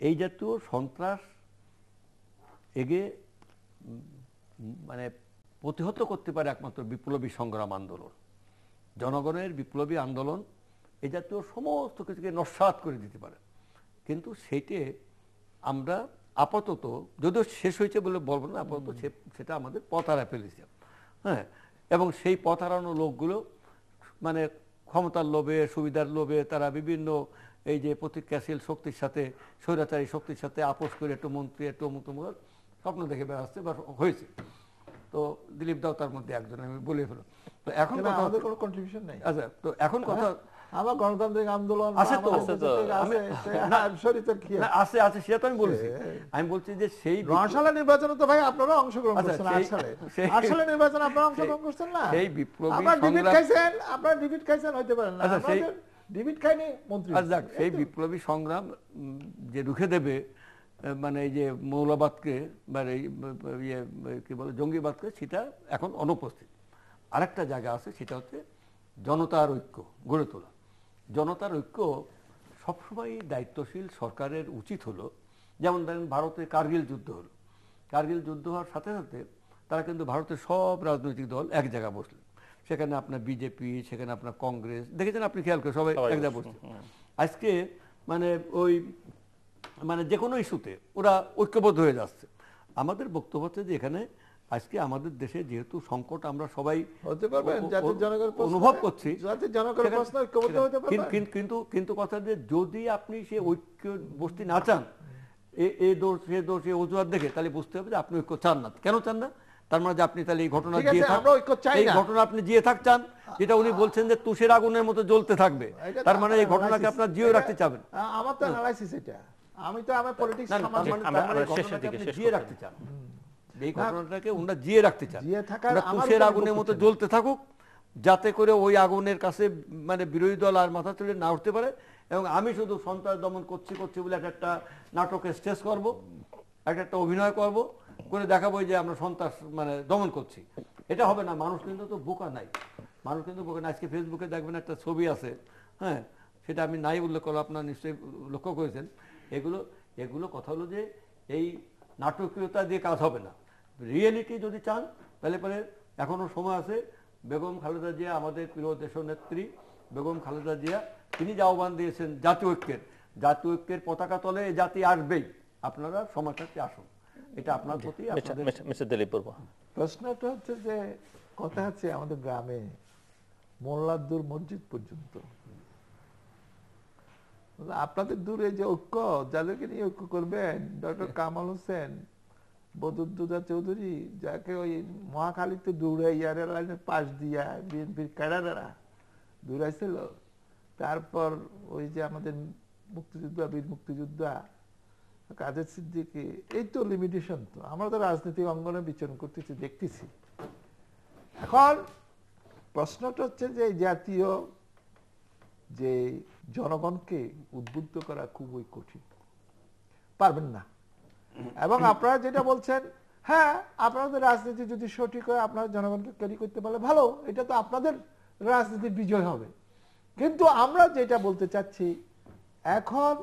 এই জাতীয় সন্ত্রাস এগিয়ে মানে প্রতিহত করতে পারে একমাত্র বিপ্লবী সংগ্রাম আন্দোলন, জনগণের বিপ্লবী আন্দোলন এই জাতীয় সমস্ত কিছুকে নস্যাৎ করে দিতে পারে। কিন্তু সেইটে আমরা আপাতত, যদিও শেষ হয়েছে বলে বলবো না, আপাতত সেটা আমাদের পথ হারা ফেলেছে। হ্যাঁ, এবং সেই পথ হারানো লোকগুলো মানে ক্ষমতার লোভে, সুবিধার লোভে তারা বিভিন্ন এই যে প্রতিক্রিয়াশীল শক্তির সাথে, স্বৈরাচারী শক্তির সাথে আপোষ করে একটু মন্ত্রী একটু অমুক স্বপ্ন দেখে বেড়াচ্ছে বা হয়েছে। তো দিলীপ দাও তার মধ্যে একজন, আমি বলে ফেলো। তো এখন আমাদের কোনো কন্ট্রিবিউশন নাই। আচ্ছা, তো এখন কথা আমার গণতান্ত্রিক আন্দোলন আছে তো, আছে সেটা তো আমি বলছি। আমি বলছি যে সেই 9 সালের নির্বাচনে তো ভাই আপনারা অংশগ্রহণ করছেন, 8 সালের নির্বাচনে আপনারা অংশগ্রহণ করছেন না? সেই বিপ্লবী আপনারা ডিভিড খাইছেন হইতে পারেন না, ডিভিড খাইনি মন্ত্রী। যাক, সেই বিপ্লবী সংগ্রাম যে রুখে দেবে মানে এই যে মৌলবাদকে মানে ইয়ে কি বলে জঙ্গিবাদকে, সেটা এখন অনুপস্থিত। আরেকটা জায়গা আছে, সেটা হচ্ছে জনতার ঐক্য গড়ে তোলা। জনতার ঐক্য সবসময় দায়িত্বশীল সরকারের উচিত হলো। যেমন ধরেন ভারতে কার্গিল যুদ্ধ হলো, কার্গিল যুদ্ধ হওয়ার সাথে সাথে তারা কিন্তু ভারতের সব রাজনৈতিক দল এক জায়গায় বসলেন। সেখানে আপনার বিজেপি, সেখানে আপনার কংগ্রেস, দেখেছেন আপনি খেয়াল করে সবাই এক জায়গায় বসছে। আজকে মানে ওই মানে যে কোনো ইস্যুতে ওরা ঐক্যবদ্ধ হয়ে যাচ্ছে। আমাদের বক্তব্য হচ্ছে যে এখানে আজকে আমাদের দেশে যেহেতু সংকট আমরা সবাই হতে পারবেন জাতির জনগণের প্রশ্নে অনুভব করছি, জাতির জনগণের প্রশ্নে ঐক্যবদ্ধ হতে পারবেন। কিন্তু কথা যে যদি আপনি সে ঐক্য বসতে না চান, এ দোষ সে দোষ এ অজুহাত দেখে, তাহলে বুঝতে হবে যে আপনি ঐক্য চান না। কেন চান না? তার মানে যে আপনি তাহলে এই ঘটনা ঠিক আছে, জিয়ে থাক, আমরা ঐক্য চাই এই না। ঘটনা আপনি জিয়ে থাক চান, যেটা উনি বলছেন যে তুষের আগুনের মতো জ্বলতে থাকবে, এটা তো তার মানে এই আমার ঘটনাকে analysis। আপনার জিয়ে রাখতে চাবেন। আমার তো অ্যানালাইসিস এটা, আমি তো আমার পলিটিক্স না, না, তার মানে এই ঘটনাকে আপনি জিয়ে রাখতে চান, এই ঘটনাটাকে ওনারা জিয়ে রাখতে চান। জিয়ে থাকার ওরা আমার তুষের কোনো আগুনের মতো আপত্তি নেই। জ্বলতে থাকুক, যাতে করে ওই আগুনের কাছে মানে বিরোধী দল আর মাথা তুলে না উঠতে পারে। এবং আমি শুধু সন্ত্রাস দমন করছি বলে একটা নাটকে স্টেজ করব, একটা অভিনয় করব, করে দেখাবো যে আমরা সন্ত্রাস মানে দমন করছি। এটা হবে না। মানুষ কিন্তু তো বোকা নাই, মানুষ কিন্তু বোকা নাই। আজকে ফেসবুকে দেখবেন একটা ছবি আছে, হ্যাঁ, সেটা আমি নাই উল্লেখ করলাম, আপনারা নিশ্চয়ই লক্ষ্য করেছেন। এগুলো কথা হলো যে এই নাটকীয়তা দিয়ে কাজ হবে না। রিয়েলিটি যদি চান তাহলে পরে এখনো সময় আছে। বেগম খালেদা জিয়া, আমাদের প্রিয় দেশনেত্রী বেগম খালেদা জিয়া, তিনি যে আহ্বান দিয়েছেন জাতীয় ঐক্যের পতাকা তলে এই জাতি আসবেই। আপনারা সময় থাকতে আসুন, এটা আপনার প্রতি আপনাদের। মিস্টার দিলীপ বর্মা, প্রশ্নটা হচ্ছে যে কথা আছে আমাদের গ্রামে মোল্লার মসজিদ পর্যন্ত, আপনাদের দূরে যে ঐক্য, যাদেরকে নিয়ে ঐক্য করবেন, ডক্টর কামাল হোসেন, বদরুদ্দোজা চৌধুরী, যাকে ওই মহাখালীতে দৌড়ে এয়ার লাইনের পাশ দিয়া বিএনপির ক্যাডারেরা দৌড়াইছিল, তারপর ওই যে আমাদের মুক্তিযোদ্ধা, বীর মুক্তিযোদ্ধা কাদের সিদ্দিকী, এই তো লিমিটেশন। তো আমরা তো রাজনৈতিক অঙ্গনে বিচরণ করতেছি, দেখতেছি। এখন প্রশ্নটা হচ্ছে যে জাতীয় যে জনগণকে উদ্বুদ্ধ করা খুবই কঠিন, পারবেন না। এবং আপনারা যেটা বলছেন, হ্যাঁ, আপনাদের রাজনীতি যদি সঠিক হয়, আপনারা জনগণকে ক্যারি করতে পারলে ভালো, এটা তো আপনাদের রাজনীতির বিজয় হবে। কিন্তু আমরা যেটা বলতে চাচ্ছি, এখন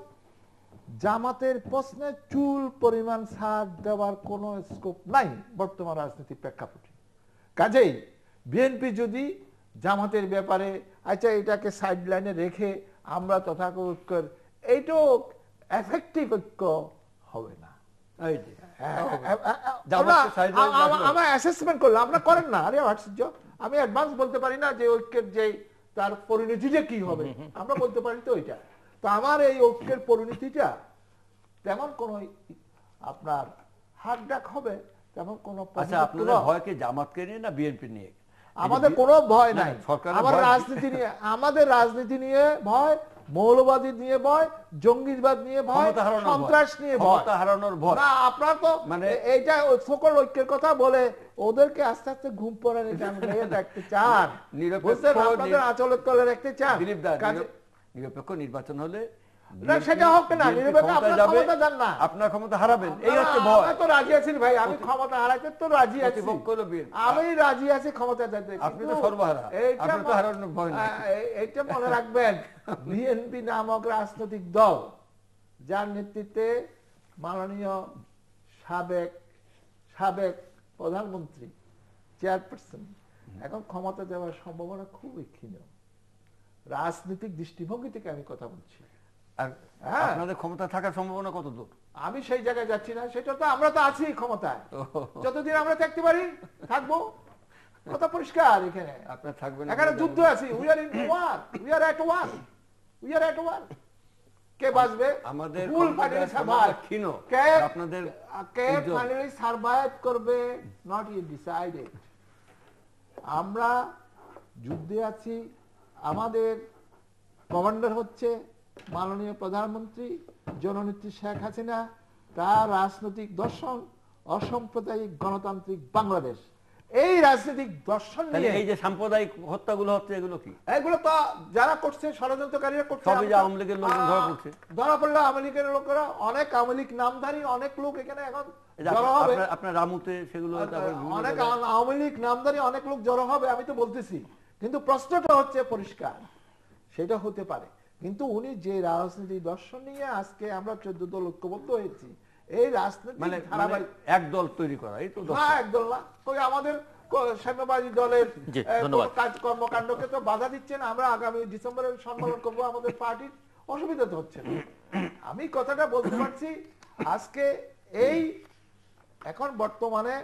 জামাতের প্রশ্নে চুল পরিমাণ ছাড় দেওয়ার কোনো স্কোপ নাই বর্তমান রাজনীতির প্রেক্ষাপটে। কাজেই বিএনপি যদি জামাতের ব্যাপারে আচ্ছা এটাকে সাইড লাইনে রেখে আমরা তথাকথিত, এইটাও এফেক্টিভ ঐক্য হবে না। আমরা অ্যাসেসমেন্ট করলাম, আমরা করেন না। আরে আশ্চর্য, আমি অ্যাডভান্স বলতে পারি না যে ঐক্যের যে তার পরিণতিটা কি হবে, আমরা বলতে পারি তো ওইটা। তো আমার এই ঐক্যের পরিণতিটা তেমন কোন আপনার হাক ডাক হবে তেমন কোন। আচ্ছা, আপনাদের ভয় কি জামাতকে নিয়ে না বিএনপি নিয়ে? আমাদের কোনো ভয় নাই। আমাদের রাজনীতি নিয়ে ভয়, মৌলবাদী নিয়ে ভয়, জঙ্গিবাদ নিয়ে ভয়, সন্ত্রাস নিয়ে ভয়, হারানোর ভয় না। আপনার তো মানে এইটা সকল ঐক্যের কথা বলে ওদেরকে আস্তে আস্তে ঘুম পড়ে রাখতে চান, আপনাদের আচলের তলে রাখতে চান। নিরপেক্ষ নির্বাচন হলে সেটা হোক না, নিরপেক্ষ আপনার ক্ষমতা দেন না, আপনার ক্ষমতা হারাবেন, এই হচ্ছে ভয়। আমি তো রাজি আছি ভাই, আমি ক্ষমতা হারাইতে তো রাজি আছি, আমি রাজি আছি ক্ষমতা যেতে। আপনি তো সর্বহারা, আপনার তো হারানোর ভয় নাই। এইটা মনে রাখবেন, বিএনপি নামক রাজনৈতিক দল, যার নেতৃত্বে মাননীয় সাবেক প্রধানমন্ত্রী চেয়ারপারসন, এখন ক্ষমতা দেওয়ার সম্ভাবনা খুবই ক্ষীণ। রাজনৈতিক দৃষ্টিভঙ্গি থেকে আমি কথা বলছি। আপনাদের ক্ষমতা থাকার সম্ভাবনা কত দূর? আমি সেই জায়গায় যাচ্ছি না, সেটা তো আমরা তো আছি ক্ষমতায়, যতদিন আমরা থাকতে পারি থাকবো, কথা পরিষ্কার। এখানে আপনার থাকবেন, এখানে যুদ্ধ আছে, we are in war, we are at war, we are at war. কে বাঁচবে? আমাদের ফুল ফাইনালি সার্ভাইভ, ক্ষীণ। আপনাদের কে ফাইনালি সার্ভাইভ করবে নট ইট ডিসাইডেড। আমরা যুদ্ধে আছি, আমাদের কমান্ডার হচ্ছে মাননীয় প্রধানমন্ত্রী জননেত্রী শেখ হাসিনা, তার রাজনৈতিক দর্শন অসাম্প্রদায়িক গণতান্ত্রিক বাংলাদেশ। এই রাজনৈতিক দর্শন তাহলে নিয়ে এই যে সাম্প্রদায়িক হত্যাগুলো হচ্ছে এগুলো কি? এগুলো তো যারা করছে, ষড়যন্ত্রকারীরা করছে। সবই যে আওয়ামী লীগের লোকজন ধরা পড়ছে। ধরা পড়লে আওয়ামী লীগের লোকেরা, অনেক আওয়ামী লীগ নামধারী অনেক লোক এখানে এখন এই যে জড়ো হবে। আপনার রামুতে সেগুলো তারপরে বিভিন্ন অনেক জায়গায়- আওয়ামী লীগ নামধারী অনেক লোক জড়ো হবে, আমি তো বলতেছি। কিন্তু প্রশ্নটা হচ্ছে পরিষ্কার, সেটা হতে পারে। কিন্তু উনি যে রাজনীতি দর্শন নিয়ে আজকে আমরা 14 দল ঐক্যবদ্ধ হয়েছি, এই রাজনীতি মানে ধারাবাহিক এক দল তৈরি করা, এই তো না, দর্শন। একদল না। ওই আমাদের সাম্যবাদী দলের জি, কোনো ধন্যবাদ। কাজ কর্মকাণ্ডকে তো বাধা দিচ্ছে না। আমরা আগামী ডিসেম্বরে সম্মেলন করবো, আমাদের পার্টির অসুবিধা তো হচ্ছে না। আমি কথাটা বলতে পারছি আজকে এই এখন বর্তমানে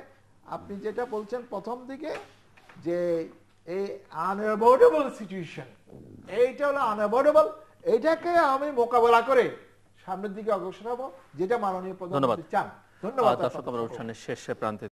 আপনি যেটা বলছেন প্রথম দিকে, যে এই আনঅ্যাভয়েডেবল সিচুয়েশন, এইটা হলো আনঅ্যাভয়েডেবল, এইটাকে আমি মোকাবেলা করে সামনের দিকে অগ্রসর হবো, যেটা মাননীয় প্রধানমন্ত্রী চান। ধন্যবাদ। দর্শক, আমরা অনুষ্ঠানের শেষ প্রান্তে